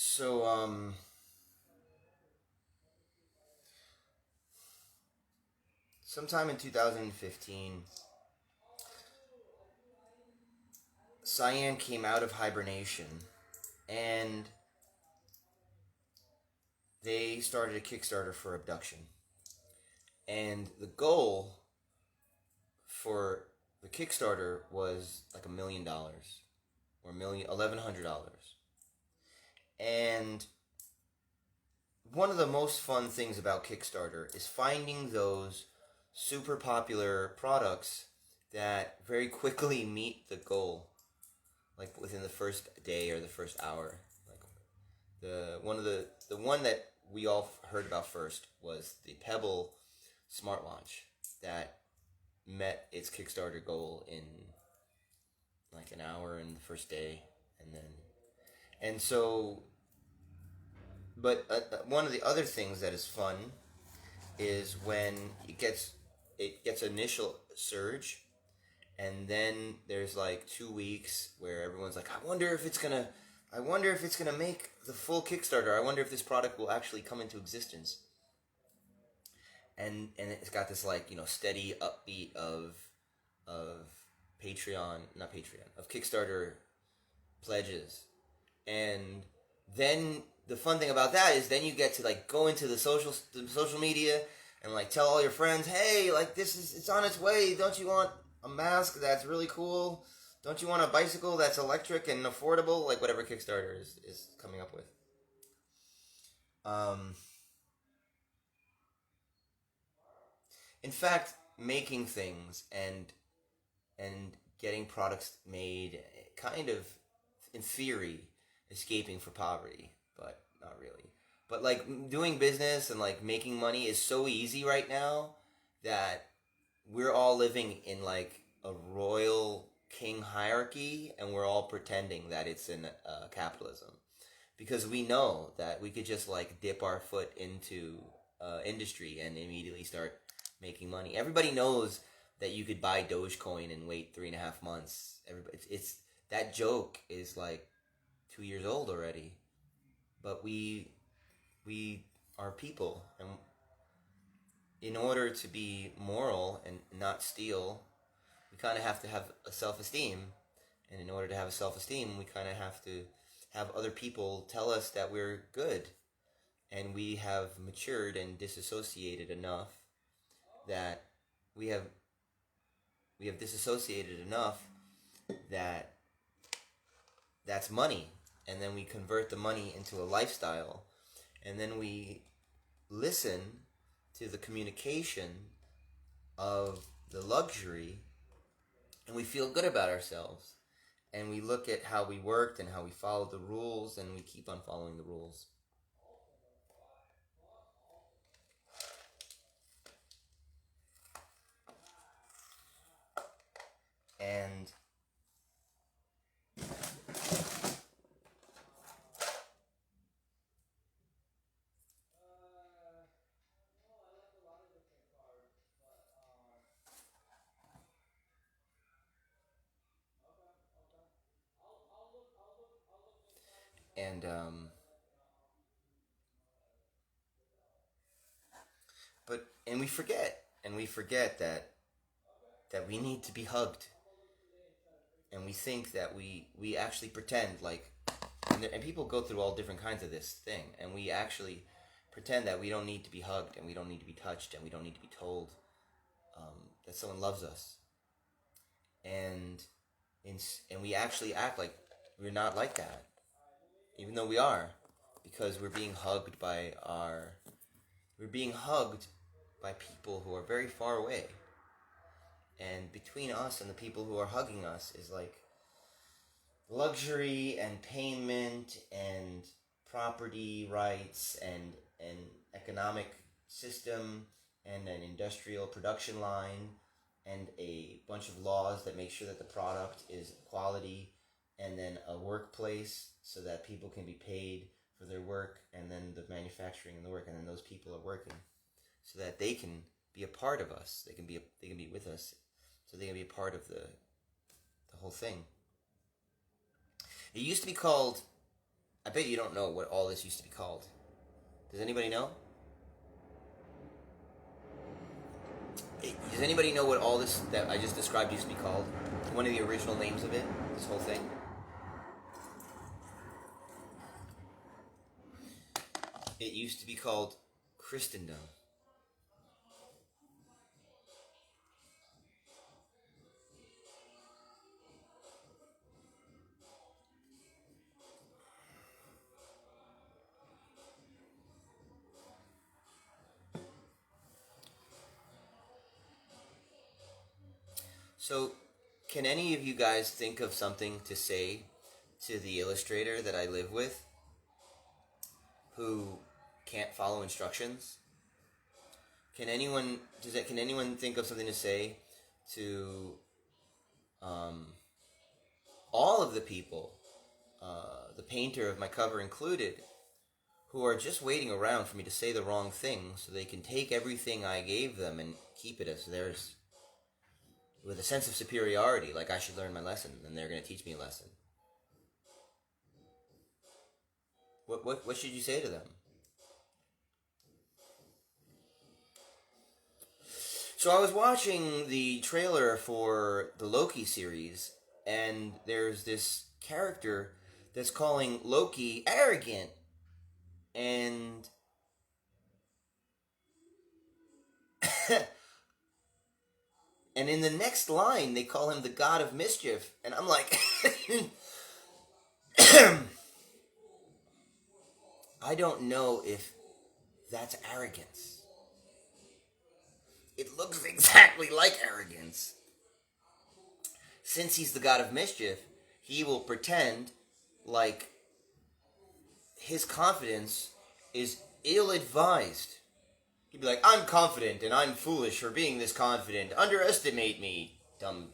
So sometime in 2015, Cyan came out of hibernation, and they started a Kickstarter for Abduction. And the goal for the Kickstarter was like $1 million or $1,100. And one of the most fun things about Kickstarter is finding those super popular products that very quickly meet the goal, like within the first day or the first hour. Like the one that we all heard about first was the Pebble smartwatch that met its Kickstarter goal in like an hour in the first day, and so. But one of the other things that is fun is when it gets initial surge, and then there's like 2 weeks where everyone's like, I wonder if it's gonna make the full Kickstarter. I wonder if this product will actually come into existence. And it's got this like steady upbeat of of Kickstarter pledges, and then the fun thing about that is then you get to like go into the social media and like tell all your friends, hey, like it's on its way. Don't you want a mask that's really cool? Don't you want a bicycle that's electric and affordable? Like whatever Kickstarter is coming up with. Um, in fact, making things and getting products made, kind of, in theory, escaping for poverty, but not really. But like doing business and like making money is so easy right now that we're all living in like a royal king hierarchy, and we're all pretending that it's in capitalism, because we know that we could just like dip our foot into industry and immediately start making money. Everybody knows that you could buy Dogecoin and wait 3.5 months. Everybody, it's that joke is like 2 years old already. But we are people, and in order to be moral and not steal, we kind of have to have a self-esteem. And in order to have a self-esteem, we kind of have to have other people tell us that we're good. And we have matured and disassociated enough that we have we have disassociated enough that that's money. And then we convert the money into a lifestyle. And then we listen to the communication of the luxury, and we feel good about ourselves. And we look at how we worked and how we followed the rules, and we keep on following the rules. And and but and we forget that we need to be hugged, and we think that we actually pretend like, and people go through all different kinds of this thing, and we actually pretend that we don't need to be hugged, and we don't need to be touched, and we don't need to be told that someone loves us, and in, and we actually act like we're not like that, even though we are, because we're being hugged by people who are very far away, and between us and the people who are hugging us is like luxury and payment and property rights and economic system and an industrial production line and a bunch of laws that make sure that the product is quality, and then a workplace so that people can be paid for their work, and then the manufacturing and the work, and then those people are working so that they can be a part of us. They can be with us, so they can be a part of the whole thing. It used to be called. I bet you don't know what all this used to be called. Does anybody know? Does anybody know what all this that I just described used to be called? One of the original names of it, this whole thing? It used to be called Christendom. So, can any of you guys think of something to say to the illustrator that I live with who can't follow instructions? Can anyone think of something to say to um, all of the people, the painter of my cover included, who are just waiting around for me to say the wrong thing so they can take everything I gave them and keep it as theirs with a sense of superiority, like I should learn my lesson and they're going to teach me a lesson? What should you say to them? So I was watching the trailer for the Loki series, and there's this character that's calling Loki arrogant, and And in the next line, they call him the God of Mischief. And I'm like, I don't know if that's arrogance. It looks exactly like arrogance. Since he's the God of Mischief, he will pretend like his confidence is ill-advised. He'd be like, I'm confident and I'm foolish for being this confident. Underestimate me, dumb.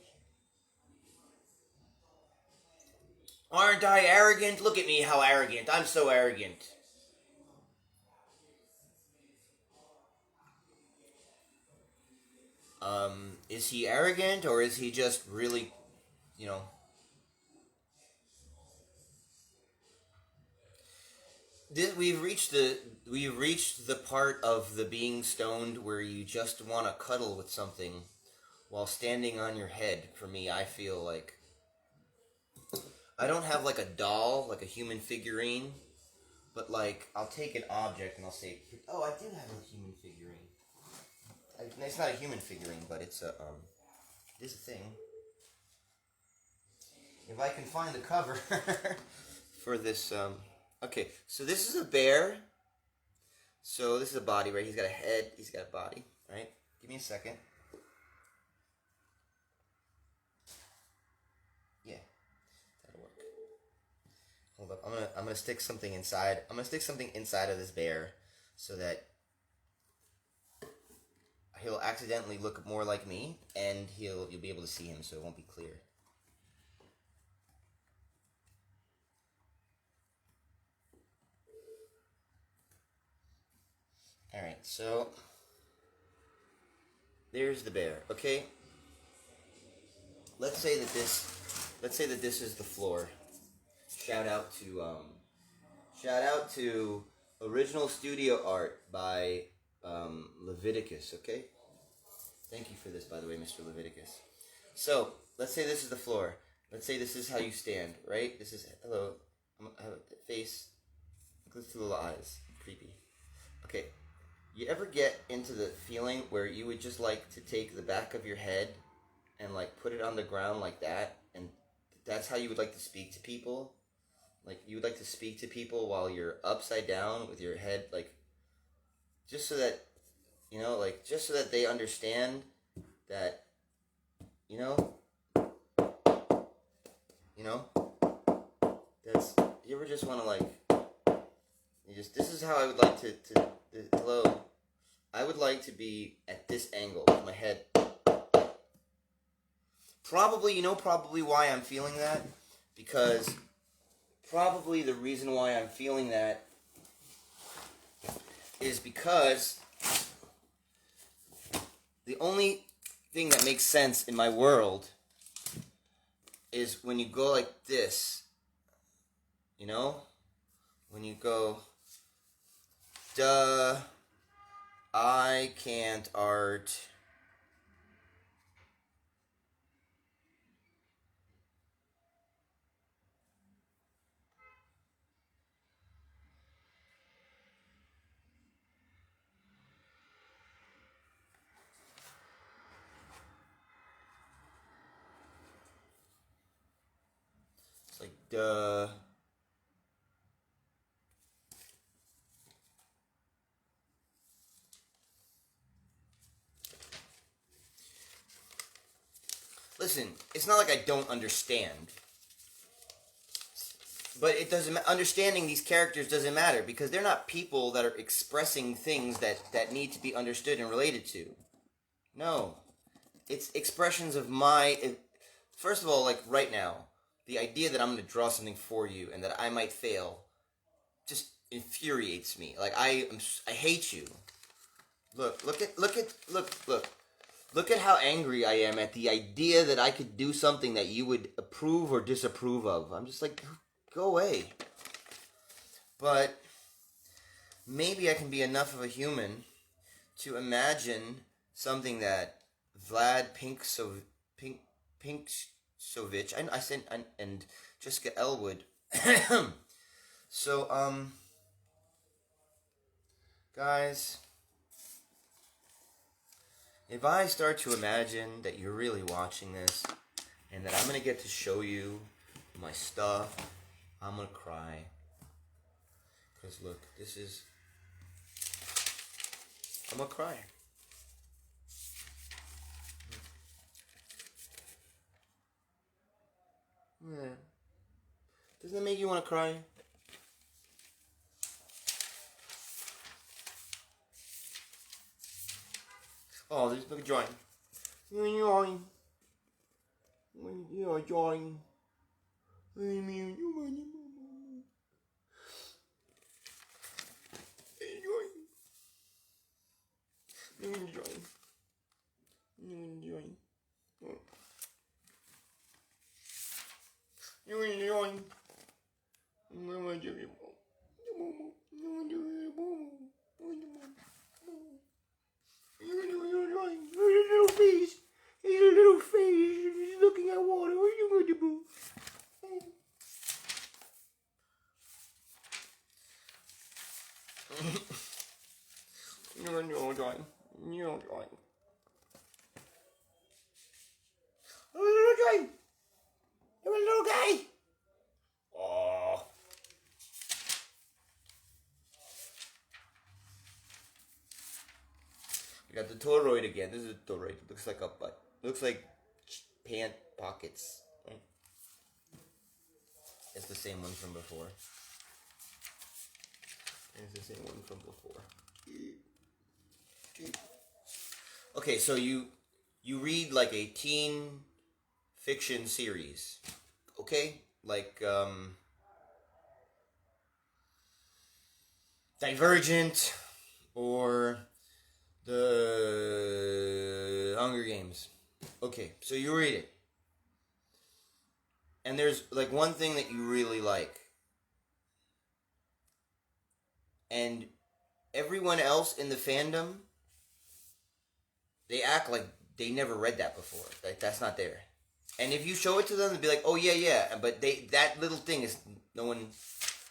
Aren't I arrogant? Look at me, how arrogant. I'm so arrogant. Is he arrogant or is he just really, you know... We've reached the part of the being stoned where you just want to cuddle with something while standing on your head. For me, I feel like I don't have like a doll, like a human figurine, but like I'll take an object and I'll say, "Oh, I do have a human figurine." It's not a human figurine, but it's a it is a thing. If I can find the cover for this. Okay, so this is a bear. So this is a body, right? He's got a head, he's got a body, right? Give me a second. Yeah, that'll work. Hold up, I'm gonna stick something inside. I'm gonna stick something inside of this bear so that he'll accidentally look more like me, and you'll be able to see him, so it won't be clear. Alright, so there's the bear, okay? Let's say that this is the floor. Shout out to original studio art by Leviticus, okay? Thank you for this, by the way, Mr. Leviticus. So, let's say this is the floor. Let's say this is how you stand, right? This is, hello, I have a face, look at the little eyes, creepy. Okay. You ever get into the feeling where you would just like to take the back of your head and like put it on the ground like that, and that's how you would like to speak to people? Like you would like to speak to people while you're upside down with your head like, just so that, you know, like just so that they understand that, you know, that's, you ever just want to like, this is how I would like to hello. I would like to be at this angle with my head. Probably why I'm feeling that. Because probably the reason why I'm feeling that is because the only thing that makes sense in my world is when you go like this. You know? When you go, duh, I can't art. It's like, duh. Listen, it's not like I don't understand. But it doesn't. Understanding these characters doesn't matter because they're not people that are expressing things that need to be understood and related to. No, it's expressions of my. First of all, like right now, the idea that I'm going to draw something for you and that I might fail, just infuriates me. Like I hate you. Look at how angry I am at the idea that I could do something that you would approve or disapprove of. I'm just like, go away. But maybe I can be enough of a human to imagine something that Vlad Pinksovich and Jessica Elwood. So, guys, If I start to imagine that you're really watching this and that I'm going to get to show you my stuff, I'm going to cry. Because look, this is... I'm going to cry. Yeah. Doesn't that make you want to cry? Oh, there's a drawing. Drawing. You're drawing. Little face. He's a little face. He's looking at water. What are you going to do? You're drawing. You're drawing. Oh, little drawing. You're a little guy. Oh. We got the toroid again. This is a toroid. It looks like a butt. Looks like pant pockets. Right? It's the same one from before. It's the same one from before. Okay, so you read like a teen fiction series, okay? Like Divergent or the Hunger Games. Okay, so you read it. And there's like one thing that you really like. And everyone else in the fandom, they act like they never read that before. Like that's not there. And if you show it to them, they'll be like, "Oh yeah." But that little thing is no one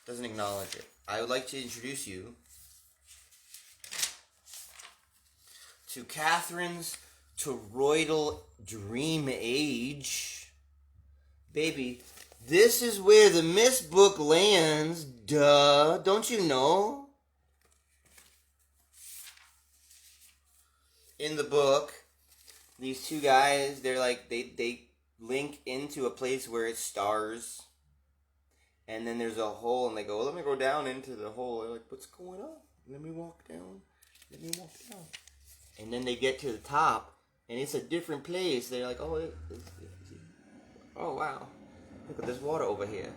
doesn't acknowledge it. I would like to introduce you to Catherine's toroidal dream age. Baby, this is where the Mist book lands. Duh. Don't you know? In the book, these two guys, they're like, they link into a place where it's stars. And then there's a hole, and they go, let me go down into the hole. They're like, what's going on? Let me walk down. And then they get to the top, and it's a different place. They're like, oh, oh wow. Look at this water over here.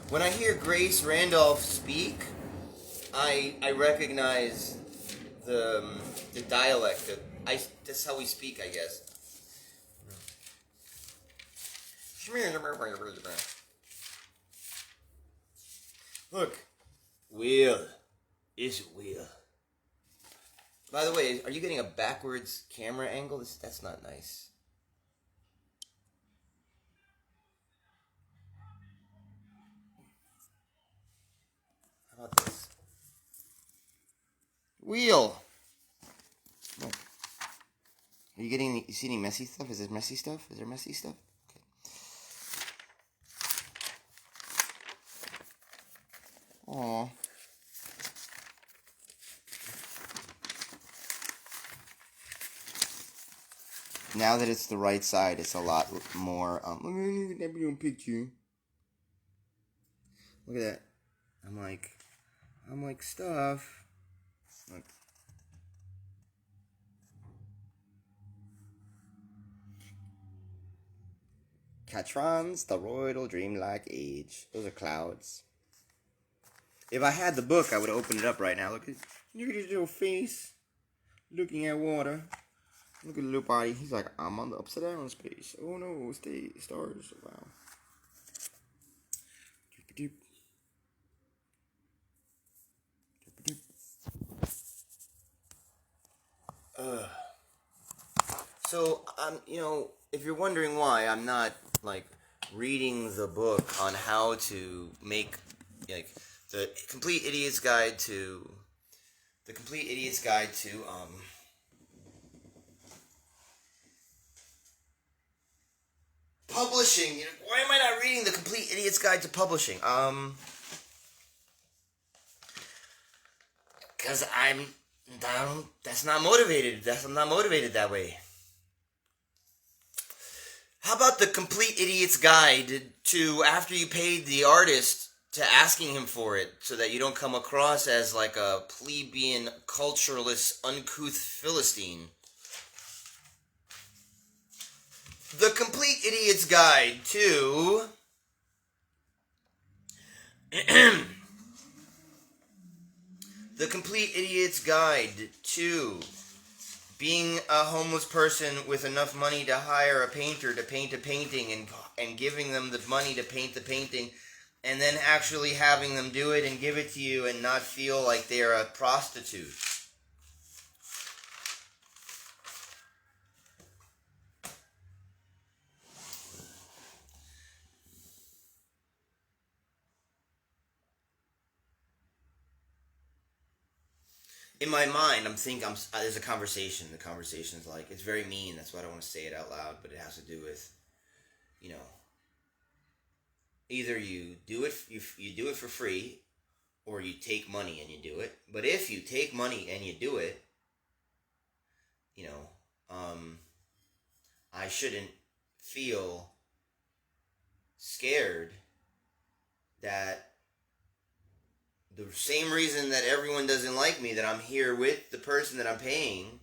When I hear Grace Randolph speak, I recognize the dialect. That's how we speak, I guess. Look, Will. It's Will. By the way, are you getting a backwards camera angle? That's not nice. How about this? Wheel. Look. Are you getting? You see any messy stuff? Is there messy stuff? Okay. Aww. Now that it's the right side, it's a lot more. Look at that little picture. Look at that. I'm like stuff. Look. Catron's toroidal dreamlike age. Those are clouds. If I had the book, I would open it up right now. Look at his little face, looking at water. Look at the little body. He's like, I'm on the upside down space. Oh no, stars. Wow. So, if you're wondering why I'm not, like, reading the book on how to make, like, the Complete Idiot's Guide to The Complete Idiot's Guide to Publishing. Why am I not reading The Complete Idiot's Guide to Publishing? Because that's not motivated. I'm not motivated that way. How about The Complete Idiot's Guide to, after you paid the artist, to asking him for it, so that you don't come across as like a plebeian, cultureless, uncouth Philistine? The Complete Idiot's Guide to The Complete Idiot's Guide to being a homeless person with enough money to hire a painter to paint a painting, and giving them the money to paint the painting, and then actually having them do it and give it to you and not feel like they're a prostitute. In my mind, there's a conversation. The conversation's like, it's very mean. That's why I don't want to say it out loud, but it has to do with, either you do it, you do it for free, or you take money and you do it. But if you take money and you do it, I shouldn't feel scared that the same reason that everyone doesn't like me, that I'm here with the person that I'm paying,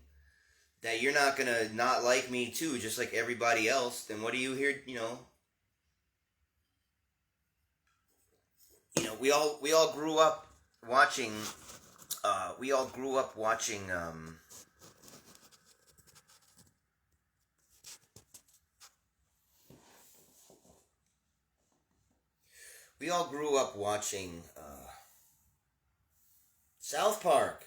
that you're not gonna not like me too, just like everybody else. Then what are you here? We all grew up watching. We all grew up watching. We all grew up watching South Park,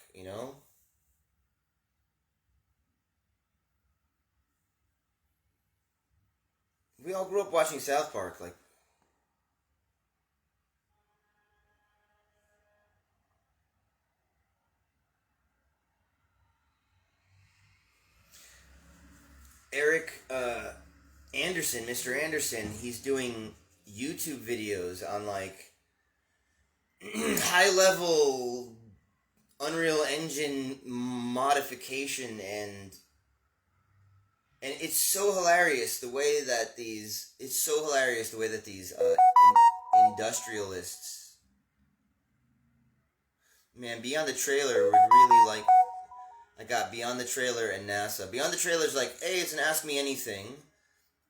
We all grew up watching South Park, like. Eric Anderson, Mr. Anderson, he's doing YouTube videos on like high level Unreal Engine modification, and it's so hilarious the way that these industrialists, man. Beyond the Trailer would really like. I got Beyond the Trailer and NASA. Beyond the Trailer's like, hey, it's an Ask Me Anything,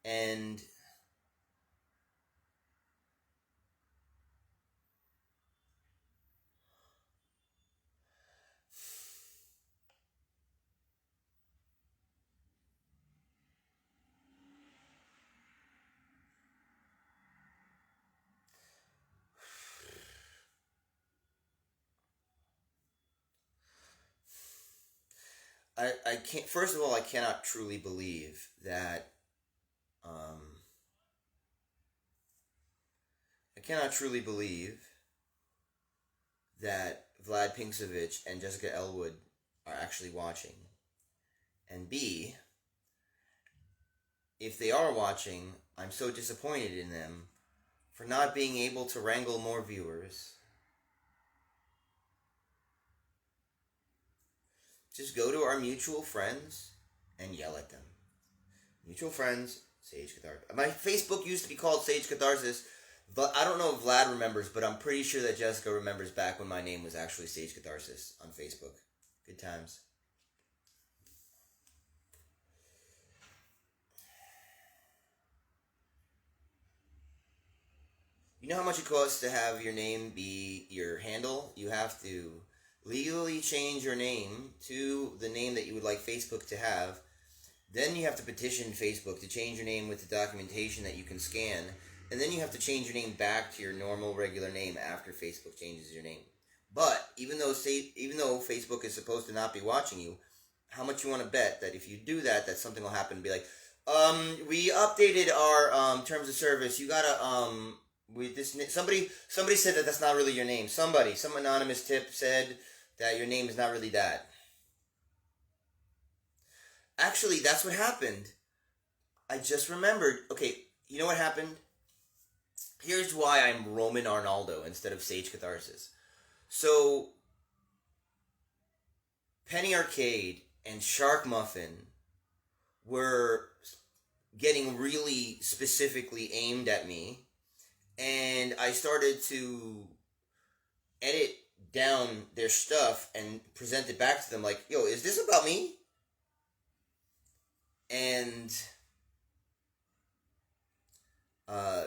and I can't. First of all, I cannot truly believe that. I cannot truly believe that Vlad Pinksevich and Jessica Elwood are actually watching. And B, if they are watching, I'm so disappointed in them for not being able to wrangle more viewers. Just go to our mutual friends and yell at them. Mutual friends, Sage Catharsis. My Facebook used to be called Sage Catharsis, but I don't know if Vlad remembers, but I'm pretty sure that Jessica remembers back when my name was actually Sage Catharsis on Facebook. Good times. You know how much it costs to have your name be your handle? You have to legally change your name to the name that you would like Facebook to have. Then you have to petition Facebook to change your name with the documentation that you can scan. And then you have to change your name back to your normal, regular name after Facebook changes your name. But even though Facebook is supposed to not be watching you, how much you want to bet that if you do that, that something will happen and be like, we updated our terms of service. You gotta somebody said that that's not really your name. Some anonymous tip said that your name is not really that. Actually, that's what happened. I just remembered. Okay, you know what happened? Here's why I'm Roman Arnaldo instead of Sage Catharsis. So, Penny Arcade and Shark Muffin were getting really specifically aimed at me, and I started to edit down their stuff and present it back to them like, yo, is this about me? And uh,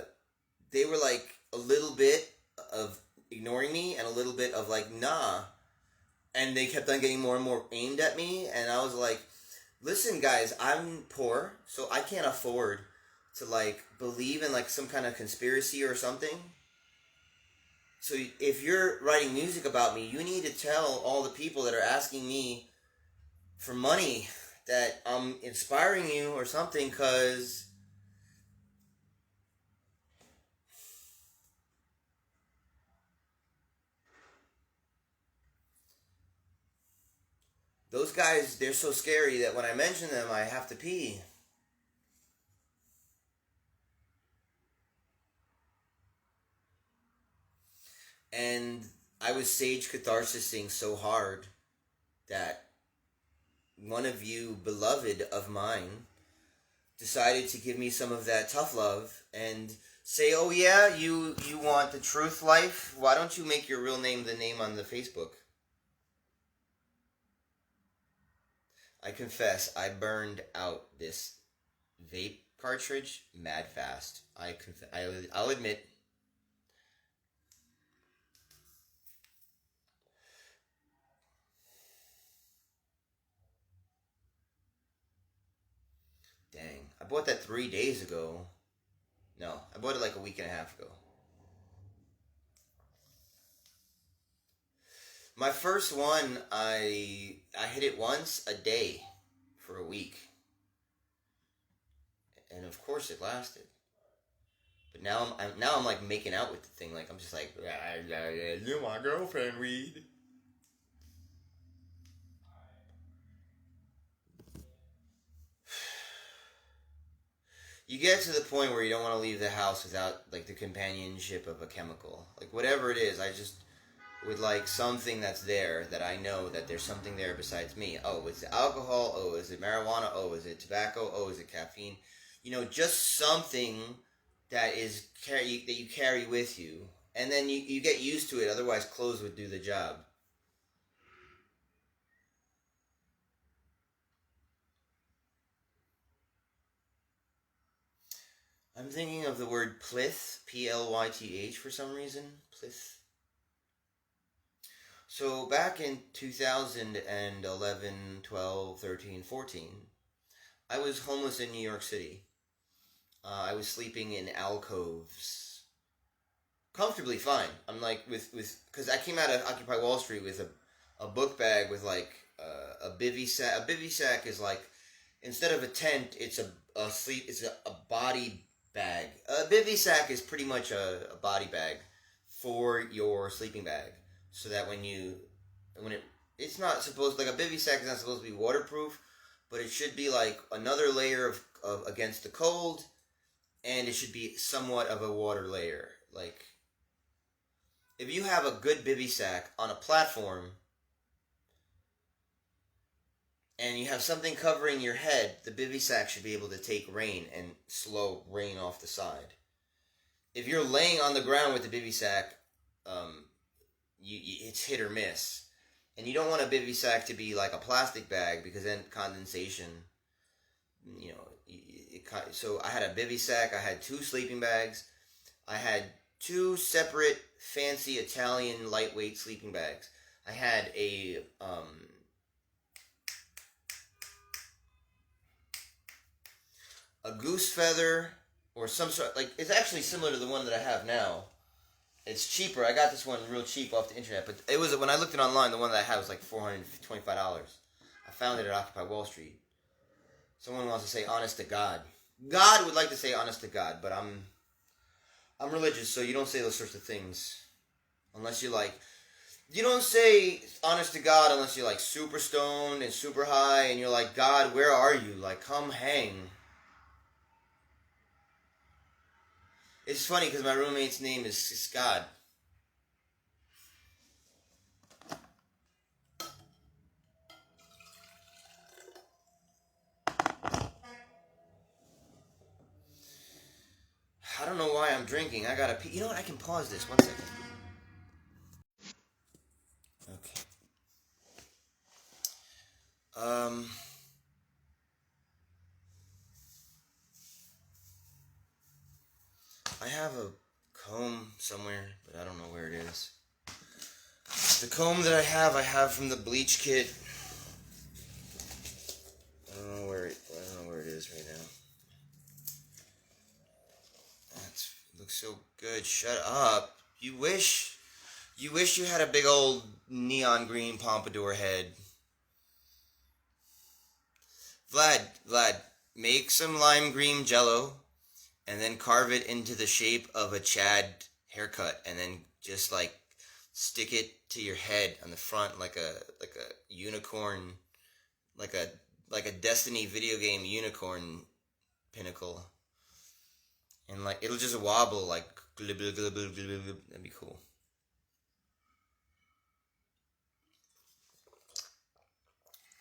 they were like a little bit of ignoring me and a little bit of like, nah. And they kept on getting more and more aimed at me, and I was like, listen guys, I'm poor, so I can't afford to like believe in like some kind of conspiracy or something. So if you're writing music about me, you need to tell all the people that are asking me for money that I'm inspiring you or something, because those guys, they're so scary that when I mention them, I have to pee. And I was Sage Catharsising so hard that one of you, beloved of mine, decided to give me some of that tough love and say, oh yeah, you want the truth life? Why don't you make your real name the name on the Facebook? I confess, I burned out this vape cartridge mad fast. I'll admit. Dang, I bought that 3 days ago. No, I bought it like a week and a half ago. My first one, I hit it once a day for a week, and of course it lasted. But now I'm like making out with the thing. Like I'm just like, you my girlfriend weed. You get to the point where you don't want to leave the house without like the companionship of a chemical. Like whatever it is, I just would like something that's there that I know that there's something there besides me. Oh, is it alcohol? Oh, is it marijuana? Oh, is it tobacco? Oh, is it caffeine? You know, just something that that you carry with you, and then you get used to it. Otherwise, clothes would do the job. I'm thinking of the word plyth, Plyth, for some reason. Plyth. So back in 2011, 12, 13, 14, I was homeless in New York City. I was sleeping in alcoves, comfortably fine. I'm like because I came out of Occupy Wall Street with a book bag with like a bivy sack. A bivy sack is like, instead of a tent, it's a body bag. A bivy sack is pretty much a body bag for your sleeping bag, so that when it's not supposed, like a bivy sack is not supposed to be waterproof, but it should be like another layer of against the cold, and it should be somewhat of a water layer. Like if you have a good bivy sack on a platform and you have something covering your head, the bivy sack should be able to take rain and slow rain off the side. If you're laying on the ground with the bivy sack, it's hit or miss. And you don't want a bivy sack to be like a plastic bag, because then condensation, you know, so I had a bivy sack, I had two sleeping bags, I had two separate fancy Italian lightweight sleeping bags. I had a goose feather or some sort, like it's actually similar to the one that I have now. It's cheaper. I got this one real cheap off the internet, but it was, when I looked it online, the one that I had was like $425. I found it at Occupy Wall Street. Someone wants to say honest to God. God would like to say honest to God, but I'm religious, so you don't say those sorts of things unless you like You don't say honest to God unless you're like super stoned and super high and you're like, God, where are you? Like, come hang. It's funny because my roommate's name is Scott. I don't know why I'm drinking. I gotta pee. You know what? I can pause this. 1 second. Okay. Um. I have a comb somewhere, but I don't know where it is. The comb that I have from the bleach kit. I don't know where it is right now. It looks so good. Shut up. You wish you had a big old neon green pompadour head. Vlad, make some lime green jello and then carve it into the shape of a Chad haircut and then just like stick it to your head on the front like a unicorn, like a Destiny video game unicorn pinnacle. And like it'll just wobble like glib, glib, glib, glib, glib, glib. That'd be cool.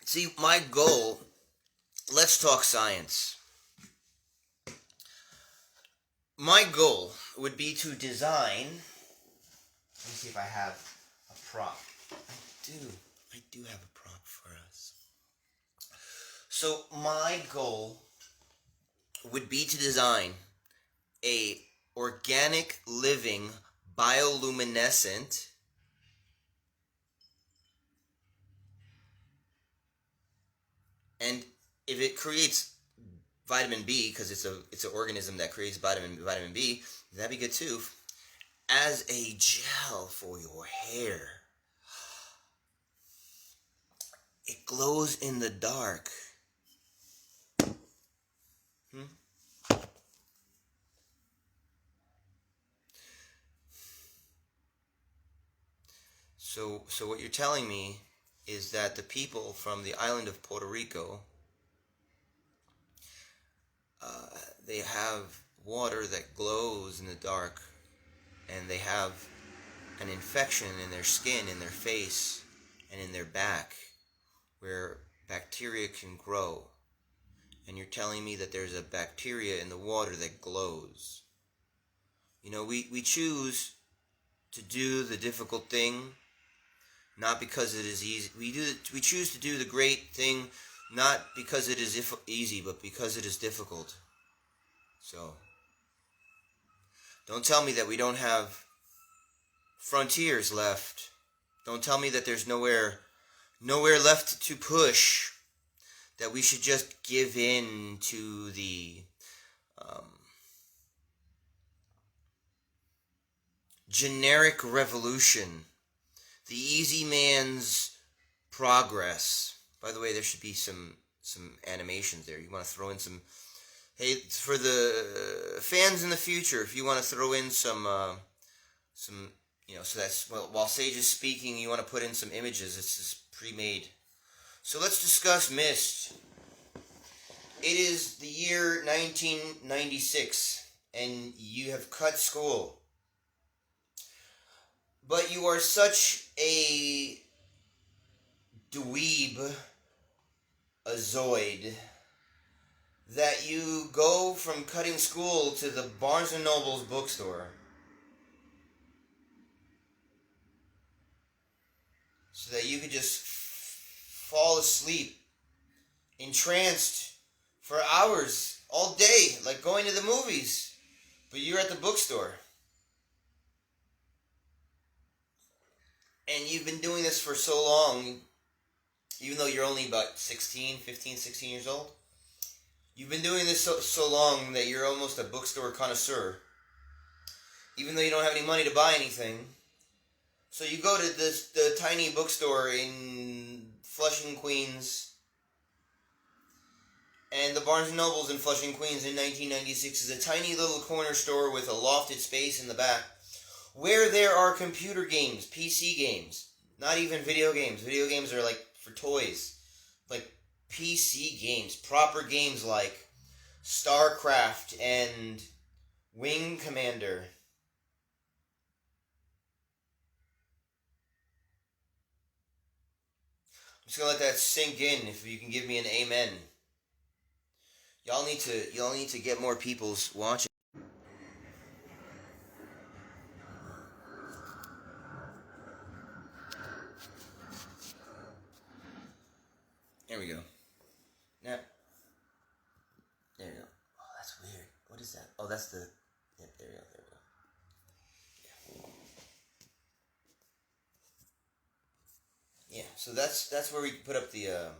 See, my goal, let's talk science. My goal would be to design. Let me see if I have a prop. I do have a prop for us. So my goal would be to design a organic living bioluminescent and if it creates vitamin B, because it's an organism that creates vitamin B, that'd be good too. As a gel for your hair, it glows in the dark. So what you're telling me is that the people from the island of Puerto Rico, they have water that glows in the dark, and they have an infection in their skin, in their face, and in their back, where bacteria can grow. And you're telling me that there's a bacteria in the water that glows. You know, we choose to do the difficult thing, not because it is easy. We choose to do the great thing, not because it is easy, but because it is difficult. So, don't tell me that we don't have frontiers left. Don't tell me that there's nowhere left to push. That we should just give in to the generic revolution, the easy man's progress. By the way, there should be some animations there. You want to throw in some. Hey, for the fans in the future, if you want to throw in some, so that's while Sage is speaking, you want to put in some images. It's just pre-made. So let's discuss Myst. It is the year 1996, and you have cut school. But you are such a dweeb, a zoid, that you go from cutting school to the Barnes & Noble's bookstore. So that you could just fall asleep, entranced for hours, all day, like going to the movies. But you're at the bookstore. And you've been doing this for so long, even though you're only about 16 years old. You've been doing this so long that you're almost a bookstore connoisseur. Even though you don't have any money to buy anything. So you go to the tiny bookstore in Flushing, Queens. And the Barnes & Noble's in Flushing, Queens in 1996 is a tiny little corner store with a lofted space in the back where there are computer games, PC games. Not even video games. Video games are like for toys. Like PC games, proper games like StarCraft and Wing Commander. I'm just gonna let that sink in. If you can give me an amen. Y'all need to get more people's watching. There we go. Now, there we go. Oh, that's weird. What is that? Oh, that's the. Yep, there we go. There we go. Yeah. So that's where we put up the.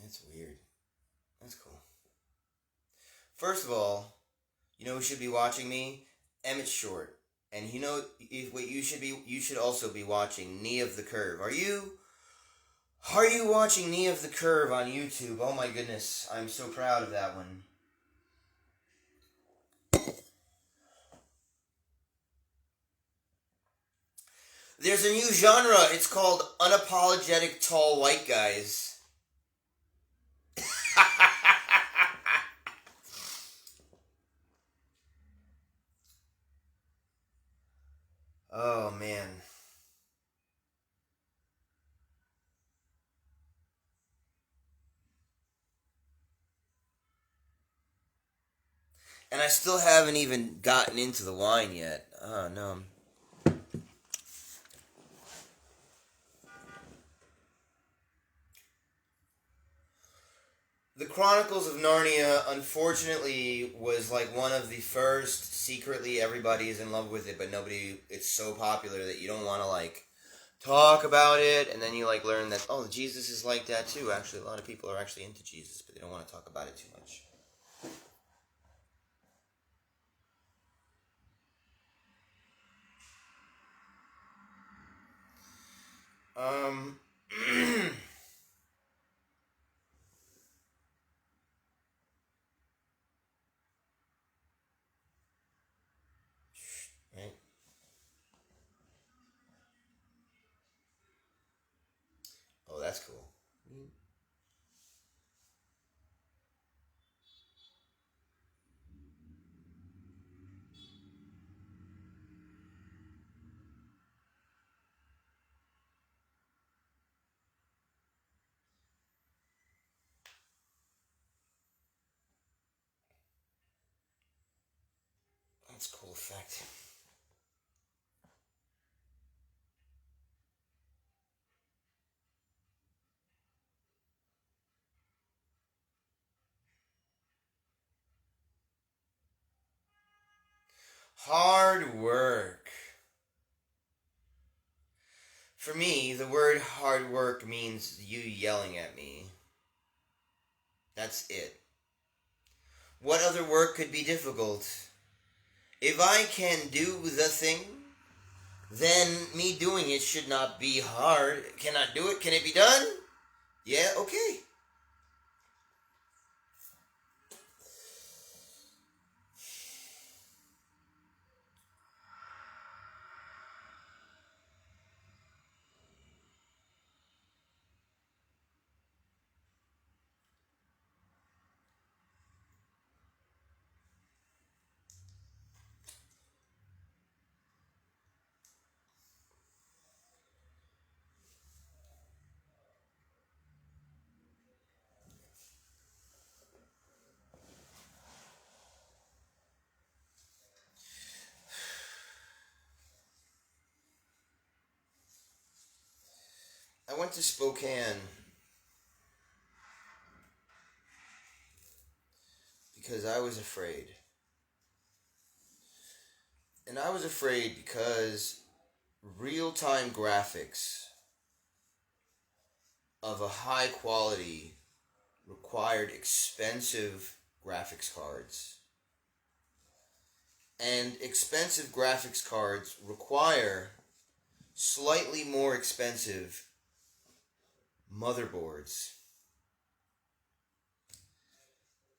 That's weird. That's cool. First of all, you know who should be watching me? Emmett Short. And you know what you should also be watching Knee of the Curve. Are you watching Knee of the Curve on YouTube? Oh my goodness, I'm so proud of that one. There's a new genre. It's called unapologetic tall white guys. Oh man. And I still haven't even gotten into the wine yet. Oh no. The Chronicles of Narnia, unfortunately, was like one of the first. Secretly, everybody is in love with it, but nobody. It's so popular that you don't want to like talk about it, and then you like learn that Jesus is like that too. Actually, a lot of people are actually into Jesus, but they don't want to talk about it too much. Um. Right. Oh, that's cool. That's a cool effect. Hard work. For me, the word hard work means you yelling at me. That's it. What other work could be difficult? If I can do the thing, then me doing it should not be hard. Can I do it? Can it be done? Yeah, okay. I went to Spokane because I was afraid. And I was afraid because real time graphics of a high quality required expensive graphics cards. And expensive graphics cards require slightly more expensive motherboards.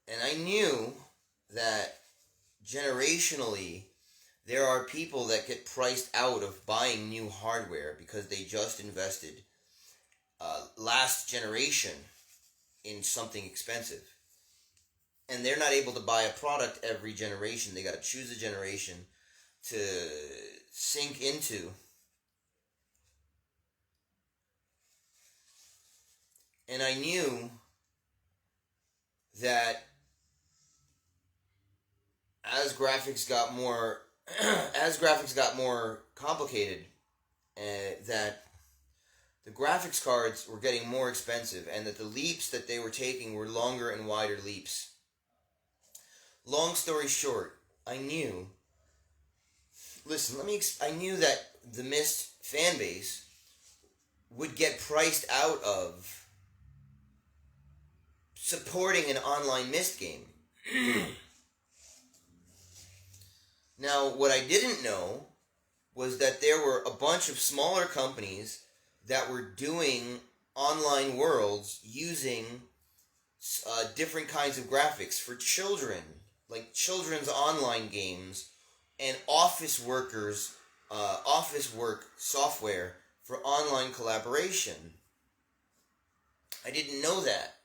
And I knew that generationally, There are people that get priced out of buying new hardware because they just invested last generation in something expensive. And they're not able to buy a product every generation. They got to choose a generation to sink into. And I knew that as graphics got more complicated, that the graphics cards were getting more expensive, and that the leaps that they were taking were longer and wider leaps. Long story short, I knew. Listen, I knew that the Myst fan base would get priced out of supporting an online Myst game. Now, what I didn't know was that there were a bunch of smaller companies that were doing online worlds using different kinds of graphics for children, like children's online games and office work software for online collaboration. I didn't know that.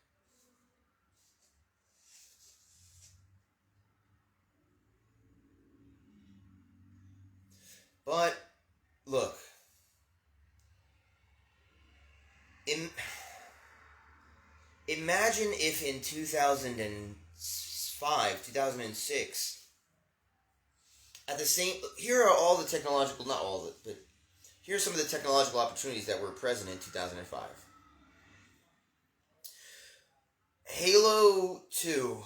But look, imagine if in 2005, 2006, at the same, here are all the technological, not all of it, but here are some of the technological opportunities that were present in 2005. Halo 2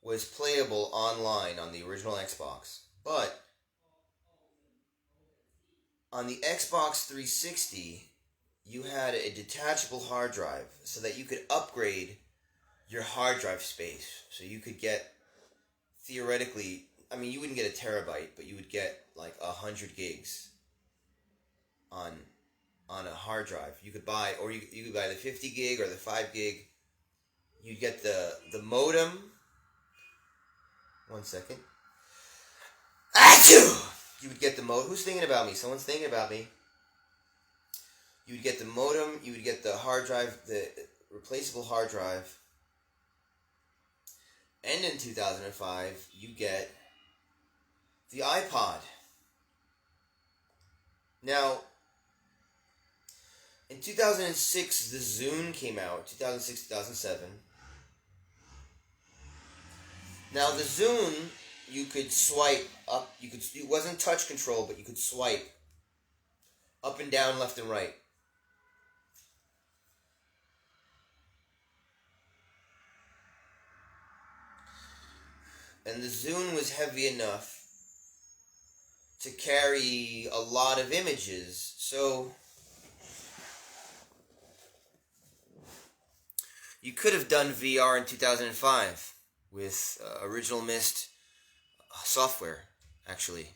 was playable online on the original Xbox, but on the Xbox 360, you had a detachable hard drive so that you could upgrade your hard drive space. So you could get, theoretically, I mean, you wouldn't get a terabyte, but you would get like 100 gigs on a hard drive. You could buy, or you could buy the 50 gig or the 5 gig. You'd get the modem. One second. Achoo! You would get the modem. Who's thinking about me? Someone's thinking about me. You would get the modem. You would get the hard drive, the replaceable hard drive. And in 2005, you get the iPod. Now, in 2006, the Zune came out. 2006, 2007. Now, the Zune, you could swipe up. It wasn't touch control, but you could swipe up and down, left and right. And the Zune was heavy enough to carry a lot of images. So you could have done VR in 2005 with original Myst software, actually.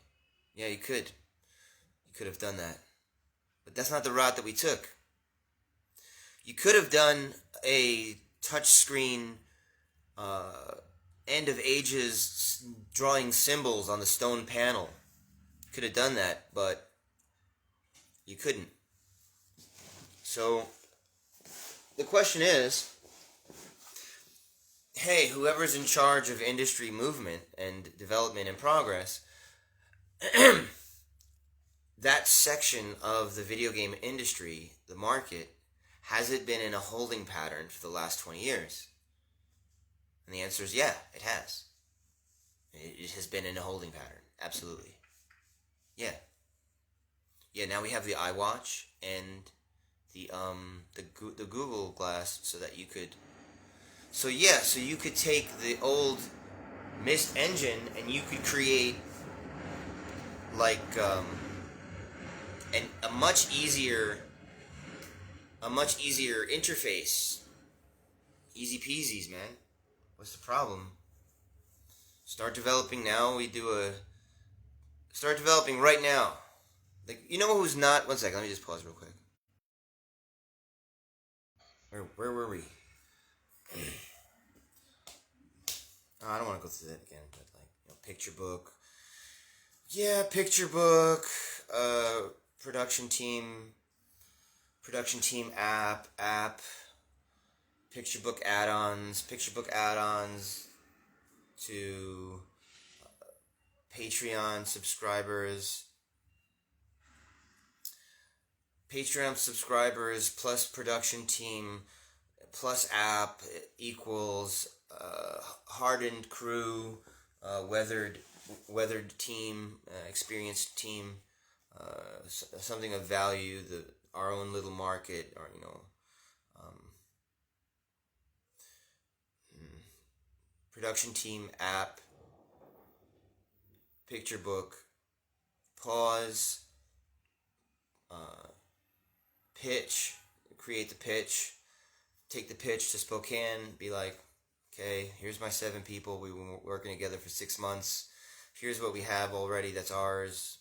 Yeah, you could. You could have done that. But that's not the route that we took. You could have done a touchscreen end of ages drawing symbols on the stone panel. You could have done that, but you couldn't. So the question is, hey, whoever's in charge of industry movement and development and progress, that section of the video game industry, the market, has it been in a holding pattern for the last 20 years? And the answer is yeah, it has. It has been in a holding pattern, absolutely. Yeah. Yeah, now we have the iWatch and the Google Glass so that you could... So yeah, so you could take the old Myst engine and you could create like a much easier interface. Easy peasies, man. What's the problem? Start developing now. Start developing right now. Like, you know who's not? One second, let me just pause real quick. Where were we? I don't want to go through that again, but like, picture book. Yeah, picture book. Production team. Production team app. Picture book add-ons. Picture book add-ons to Patreon subscribers. Patreon subscribers plus production team plus app equals hardened crew, weathered team, experienced team, something of value, our own little market, or production team app, picture book, pause, pitch, create the pitch, take the pitch to Spokane, be like, okay, here's my 7 people, we've been working together for 6 months, here's what we have already that's ours,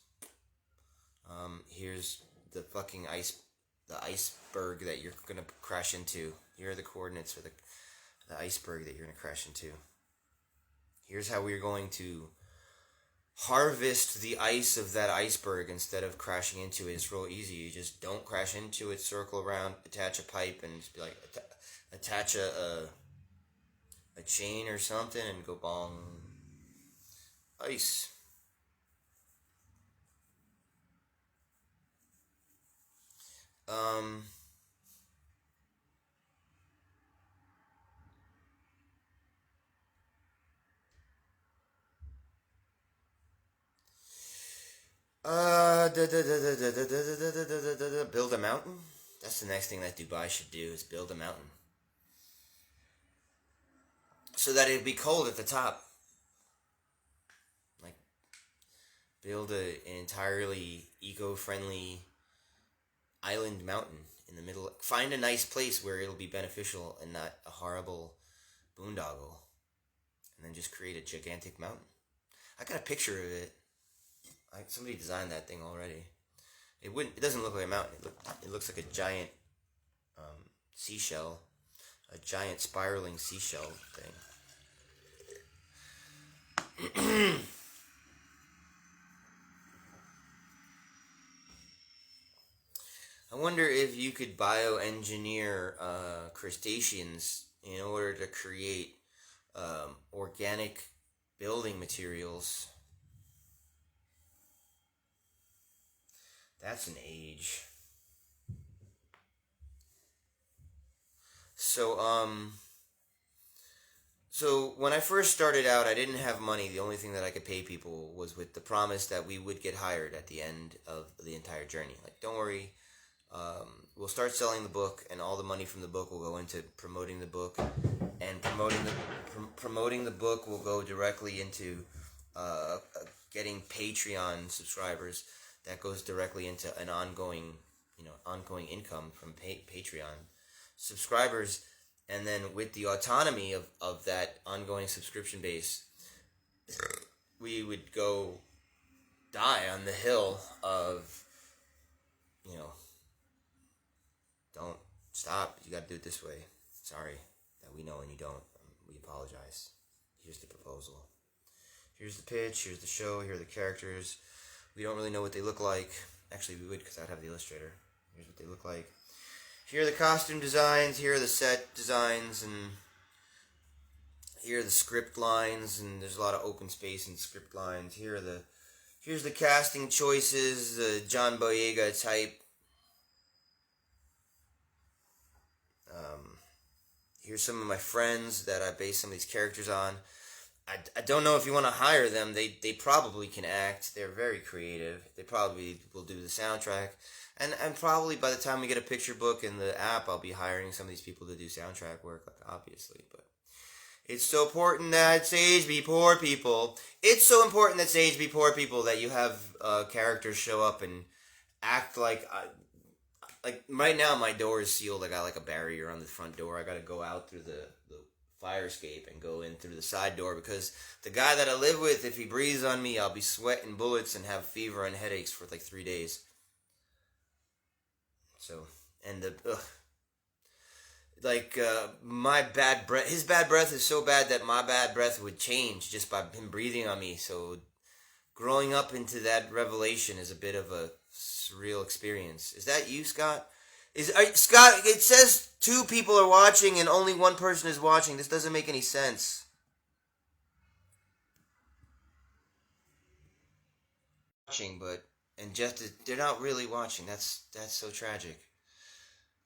here's the fucking iceberg that you're gonna crash into, here are the coordinates for the iceberg that you're gonna crash into, here's how we're going to harvest the ice of that iceberg instead of crashing into it. It's real easy. You just don't crash into it, circle around, attach a pipe, and just be like, attach a chain or something, and go bong. Ice. Build a mountain? That's the next thing that Dubai should do, is build a mountain. So that it'd be cold at the top. Like, build an entirely eco-friendly island mountain in the middle. Find a nice place where it'll be beneficial and not a horrible boondoggle. And then just create a gigantic mountain. I got a picture of it. Somebody designed that thing already. It doesn't look like a mountain. It looks like a giant seashell, a giant spiraling seashell thing. I wonder if you could bioengineer crustaceans in order to create organic building materials. That's an age. So when I first started out, I didn't have money. The only thing that I could pay people was with the promise that we would get hired at the end of the entire journey. Like, don't worry, we'll start selling the book, and all the money from the book will go into promoting the book, and promoting the book will go directly into getting Patreon subscribers. That goes directly into an ongoing income from Patreon subscribers, and then with the autonomy of that ongoing subscription base, we would go die on the hill of, don't stop, you gotta do it this way. Sorry that we know and you don't. We apologize. Here's the proposal. Here's the pitch, here's the show, here are the characters. We don't really know what they look like. Actually, we would, because I'd have the illustrator. Here's what they look like. Here are the costume designs. Here are the set designs. And here are the script lines. And there's a lot of open space in script lines. Here's the casting choices. The John Boyega type. Here's some of my friends that I base some of these characters on. I don't know if you want to hire them. They probably can act. They're very creative. They probably will do the soundtrack. And probably by the time we get a picture book in the app, I'll be hiring some of these people to do soundtrack work, obviously. But it's so important that Sage be poor people. It's so important that Sage be poor people that you have characters show up and act like right now my door is sealed. I got like a barrier on the front door. I got to go out through the fire escape and go in through the side door, because the guy that I live with, if he breathes on me, I'll be sweating bullets and have fever and headaches for like 3 days. So, and like my bad breath. His bad breath is so bad that my bad breath would change just by him breathing on me. So growing up into that revelation is a bit of a surreal experience. Is that you, Scott? Scott? It says two people are watching and only one person is watching. This doesn't make any sense. Watching, but and just they're not really watching. That's so tragic.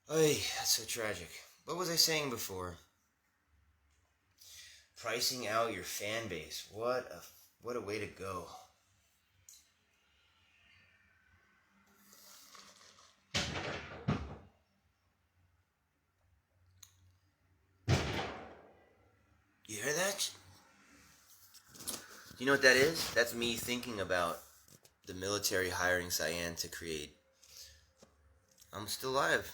Ay, that's so tragic. What was I saying before? Pricing out your fan base. What a way to go. You hear that? You know what that is? That's me thinking about the military hiring Cyan to create. I'm still alive.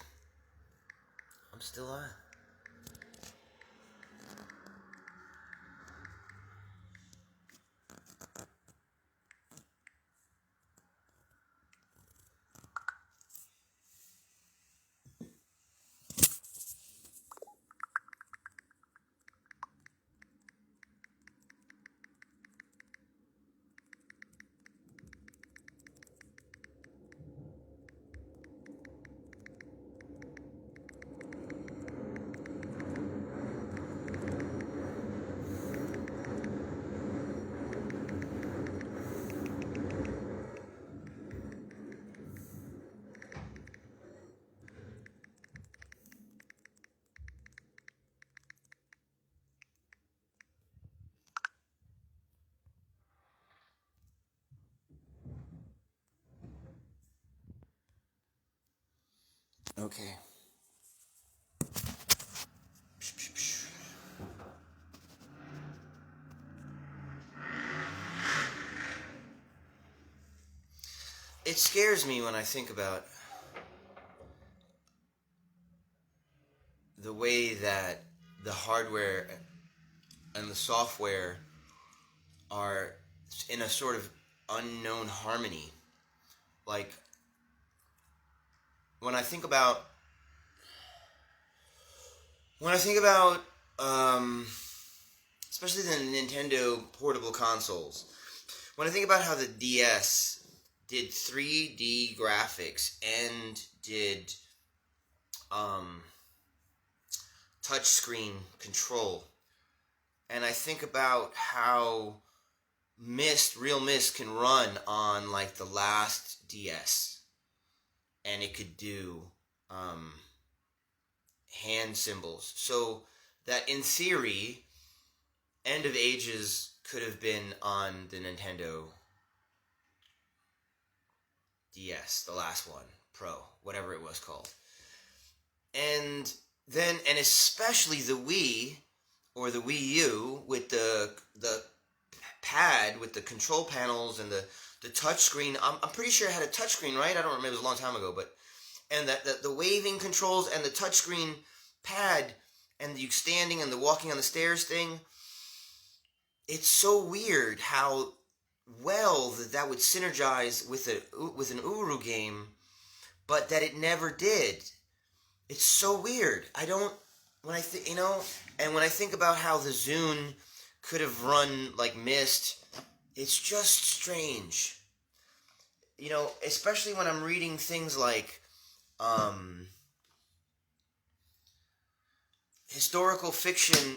I'm still alive. Okay. It scares me when I think about the way that the hardware and the software are in a sort of unknown harmony. Like when I think about when I think about especially the Nintendo portable consoles. When I think about how the DS did 3D graphics and did touchscreen control, and I think about how Real Mist can run on like the last DS, and it could do hand symbols. So that in theory, End of Ages could have been on the Nintendo DS, the last one, Pro, whatever it was called. And especially the Wii or the Wii U with the pad with the control panels and the touch screen. I'm pretty sure it had a touch screen, right? I don't remember, it was a long time ago, but and that the waving controls and the touch screen pad and you standing and the walking on the stairs thing. It's so weird how well that would synergize with an Uru game, but that it never did. It's so weird. I don't when I think and when I think about how the Zune could have run like Myst, it's just strange. Especially when I'm reading things like historical fiction,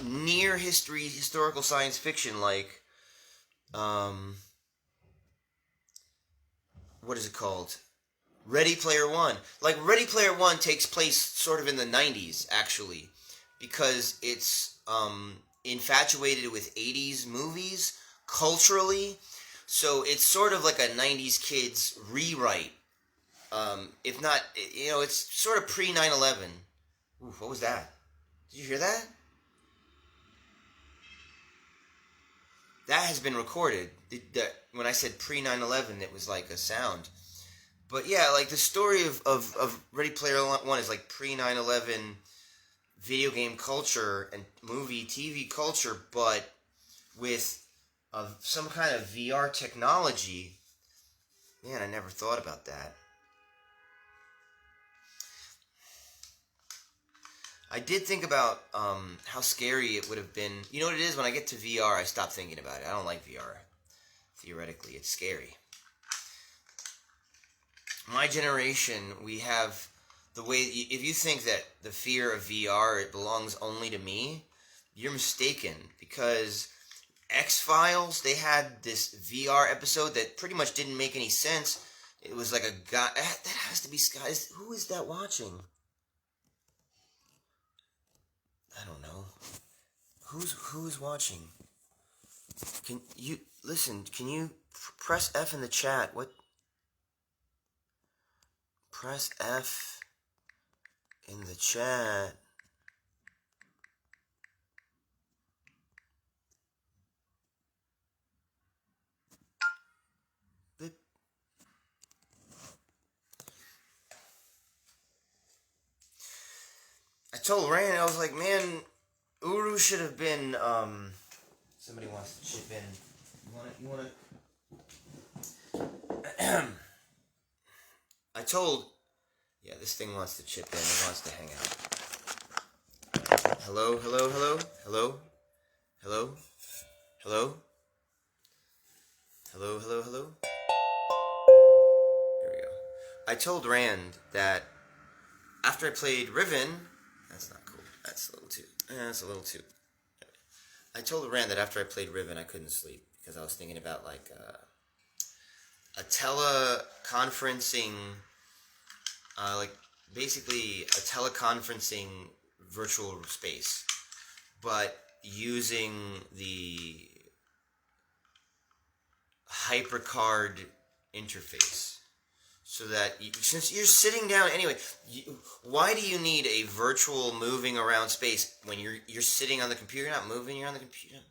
near history, historical science fiction, like what is it called? Ready Player One. Like Ready Player One takes place sort of in the 90s, actually, because it's infatuated with 80s movies culturally. So it's sort of like a 90s kids rewrite. If not, it's sort of pre 9/11. Ooh, what was that? Did you hear that? That has been recorded. When I said pre 9/11, it was like a sound. But yeah, like the story of Ready Player One is like pre 9/11 video game culture and movie TV culture, but with some kind of VR technology. Man, I never thought about that. I did think about how scary it would have been. You know what it is? When I get to VR, I stop thinking about it. I don't like VR. Theoretically, it's scary. My generation, we have the way. If you think that the fear of VR it belongs only to me, you're mistaken. Because X-Files, they had this VR episode that pretty much didn't make any sense. It was like a guy. That has to be guys. Who is that watching? I don't know. Who's watching? Can you listen? Can you press F in the chat? What? Press F in the chat. But I told Rand, I was like, man, Uru should have been. Somebody wants to chip in. You wanna? I told. Yeah, this thing wants to chip in. It wants to hang out. Hello, hello, hello, hello, hello, hello, hello, hello, hello. There we go. I told Rand that after I played Riven, that's not cool. That's a little too. That's a little too. I told Rand that after I played Riven, I couldn't sleep because I was thinking about like a teleconferencing, like basically a teleconferencing virtual space, but using the HyperCard interface. So that, since you're sitting down anyway, why do you need a virtual moving around space when you're sitting on the computer? You're not moving, you're on the computer.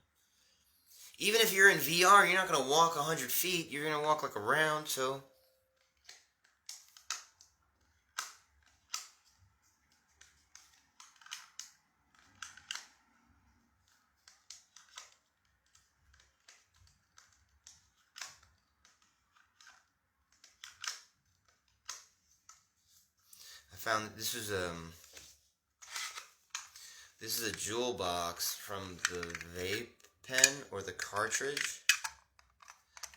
Even if you're in VR, you're not going to walk 100 feet. You're going to walk like around, so... I found this is a jewel box from the vape pen or the cartridge.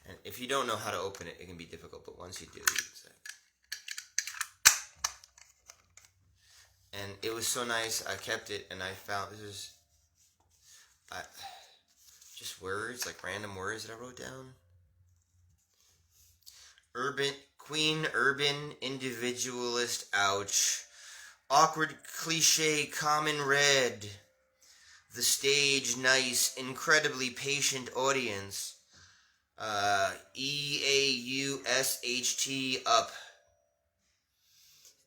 And if you don't know how to open it, it can be difficult, but once you do, it's like... And it was so nice, I kept it, and I found, this is... just words, like random words that I wrote down. Urban, individualist, ouch. Awkward, cliche, common red. The stage, nice, incredibly patient audience. EAUSHT, up.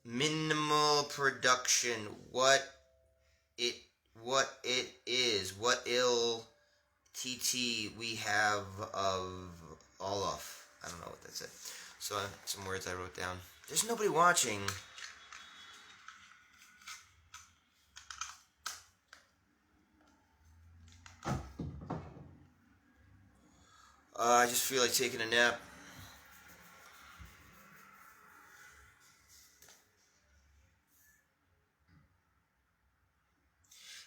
Minimal production, what it is, what ill TT we have of all off. I don't know what that said. So some words I wrote down. There's nobody watching. I just feel like taking a nap.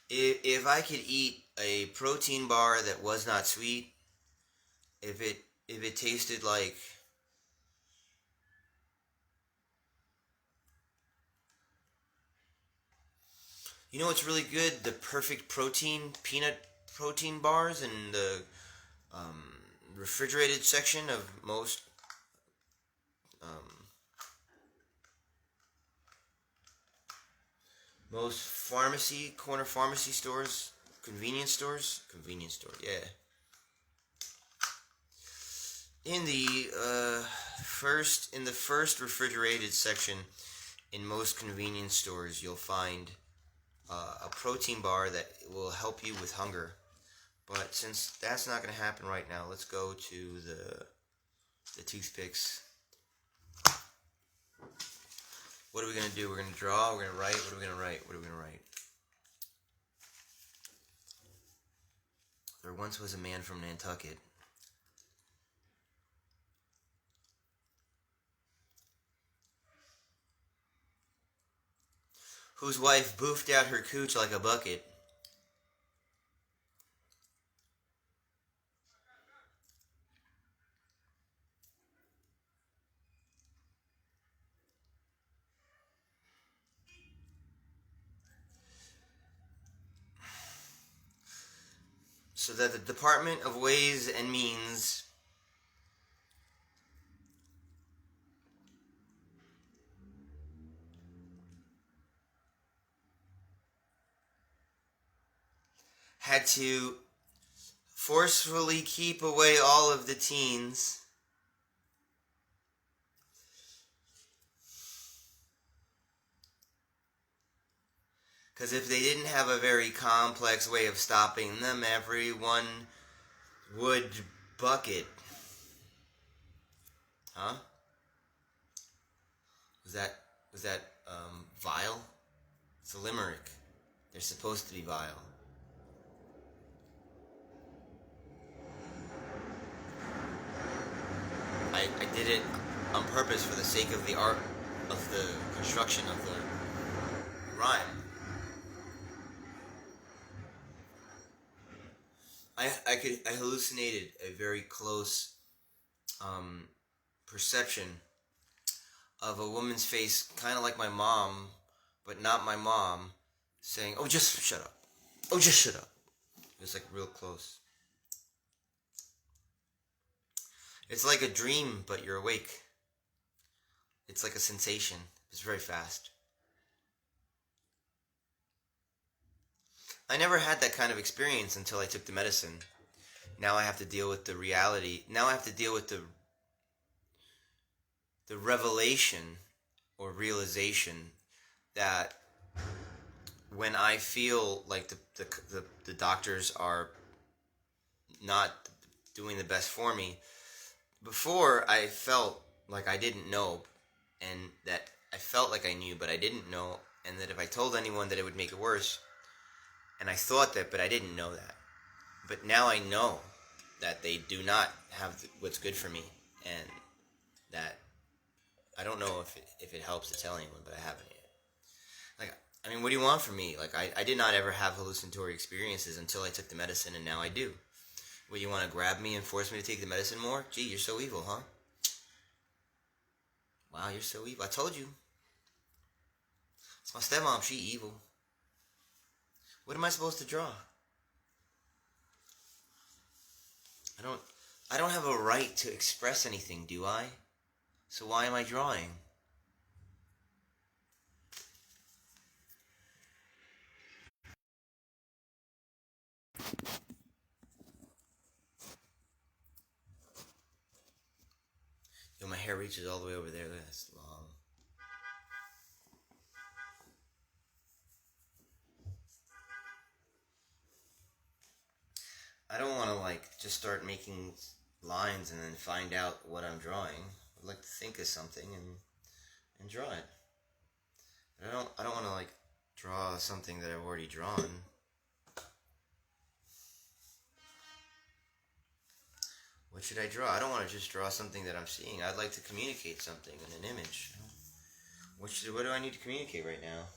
If I could eat a protein bar that was not sweet, if it tasted like... You know what's really good? The perfect protein, peanut protein bars in the refrigerated section of most corner pharmacy stores, convenience stores, yeah. In the first refrigerated section in most convenience stores, you'll find a protein bar that will help you with hunger. But since that's not going to happen right now, let's go to the toothpicks. What are we going to do? We're going to draw, we're going to write, what are we going to write? There once was a man from Nantucket. whose wife boofed out her cooch like a bucket. So that the Department of Ways and Means had to forcefully keep away all of the teens. Because if they didn't have a very complex way of stopping them, everyone would bucket. Huh? Was that vile? It's a limerick. They're supposed to be vile. I did it on purpose for the sake of the art of the construction of the rhyme. I hallucinated a very close perception of a woman's face, kind of like my mom, but not my mom, saying, "Oh, just shut up. Oh, just shut up." It was like real close. It's like a dream, but you're awake. It's like a sensation. It's very fast. I never had that kind of experience until I took the medicine. Now I have to deal with the reality. Now I have to deal with the revelation or realization that when I feel like the doctors are not doing the best for me, before I felt like I didn't know, and that I felt like I knew but I didn't know, and that if I told anyone that it would make it worse, and I thought that but I didn't know that. But now I know that they do not have what's good for me, and that I don't know if it helps to tell anyone, but I haven't yet. Like, I mean, what do you want from me? Like, I did not ever have hallucinatory experiences until I took the medicine, and now I do. Well, you want to grab me and force me to take the medicine more? Gee, you're so evil, huh? Wow, you're so evil. I told you. It's my stepmom. She evil. What am I supposed to draw? I don't have a right to express anything, do I? So why am I drawing? Yo, my hair reaches all the way over there. That's long. I don't want to like just start making lines and then find out what I'm drawing. I'd like to think of something and draw it. But I don't want to like draw something that I've already drawn. What should I draw? I don't want to just draw something that I'm seeing. I'd like to communicate something in an image. What do I need to communicate right now?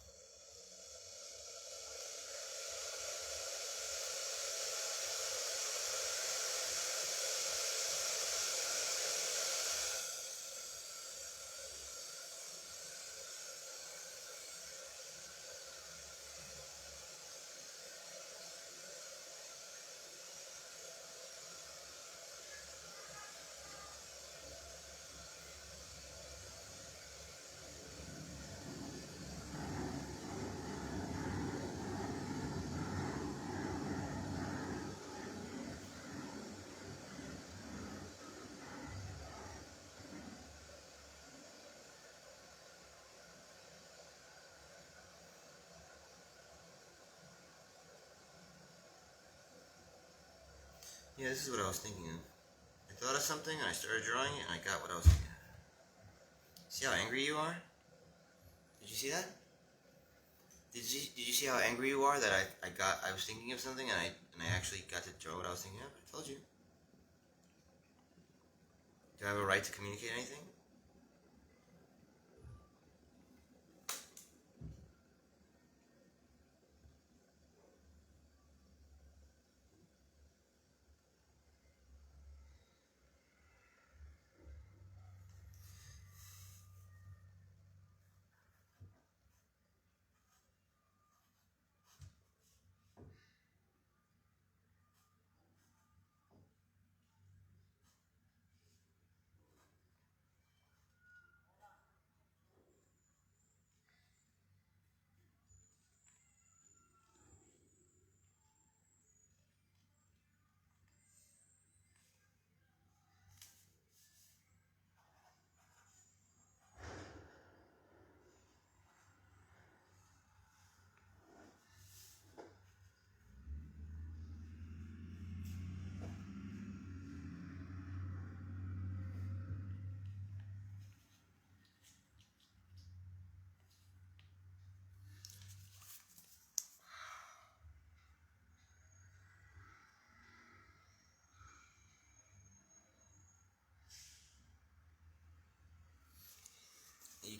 Yeah, this is what I was thinking of. I thought of something and I started drawing it and I got what I was thinking of. See how angry you are? Did you see that? Did you see how angry you are that I was thinking of something and I actually got to draw what I was thinking of? I told you. Do I have a right to communicate anything?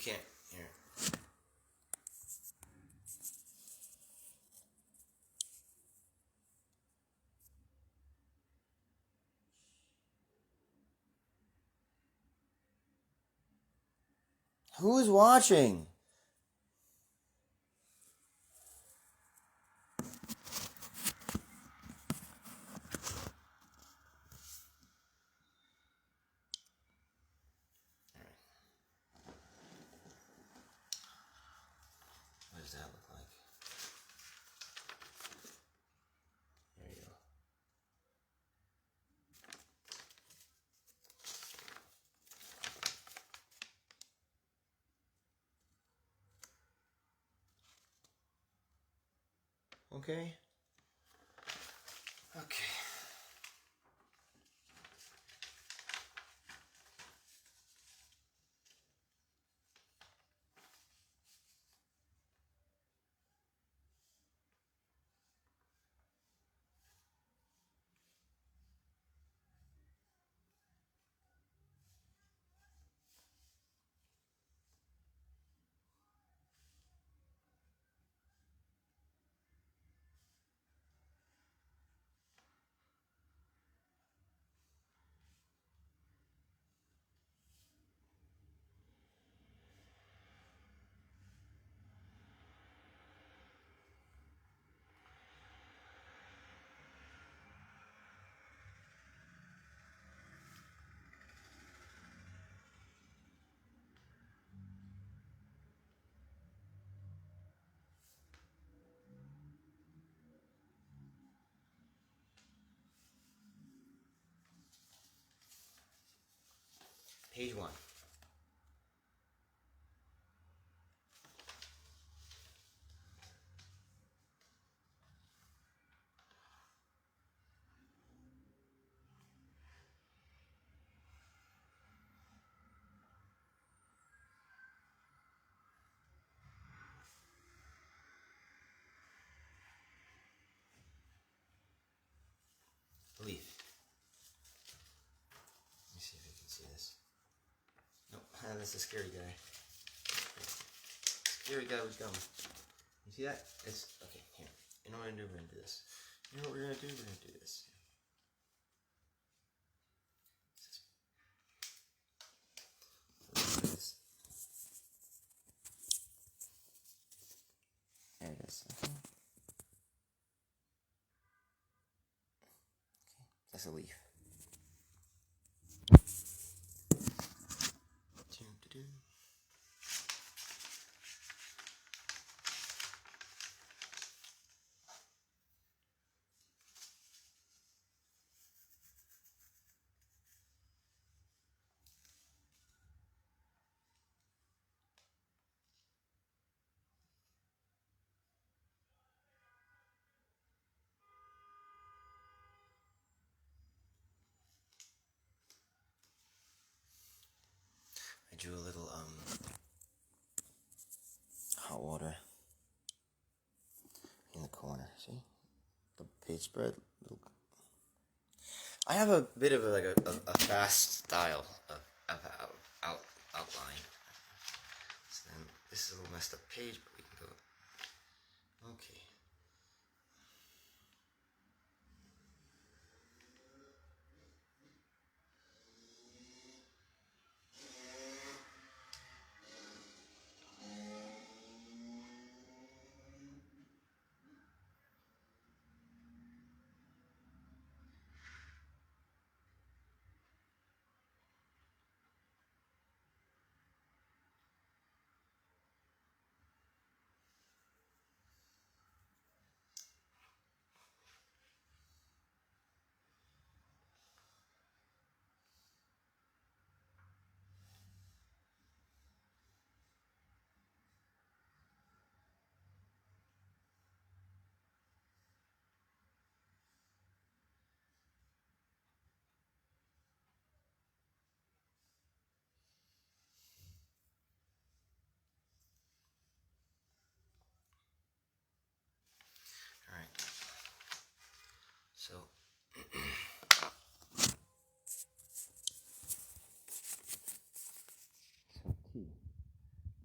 can't. Here. Who's watching? What does that look like? There you go. Okay. Okay. Page 1. Leaf. Let me see if you can see this. Nope, that's a scary guy. Scary guy was gum. You see that? It's okay. Here, you know what we're gonna do this. You know what we're gonna do? We're gonna do this. There it is. Okay. That's a leaf. I drew a little hot water in the corner. See the page spread. I have a bit of a fast style of outline. So then this is a little messed up page, but we can go. Okay.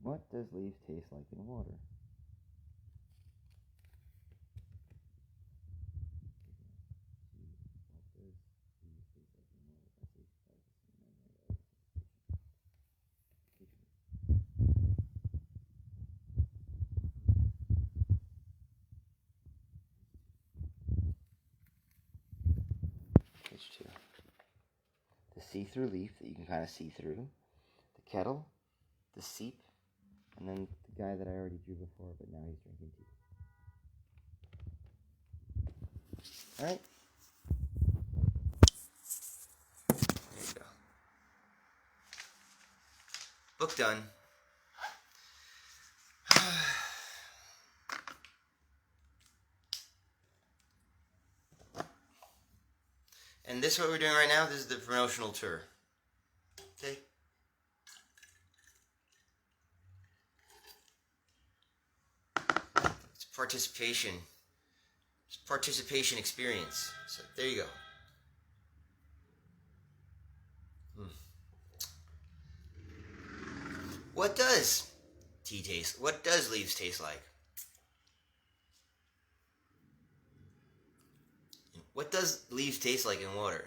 What does leaves taste like in water? Page 2. The see-through leaf that you can kind of see through. The kettle. The seep. And then the guy that I already drew before, but now he's drinking tea. Alright. There you go. Book done. And this is what we're doing right now. This is the promotional tour. Okay? It's participation. It's participation experience. So there you go. What does tea taste? What does leaves taste like? What does leaves taste like in water?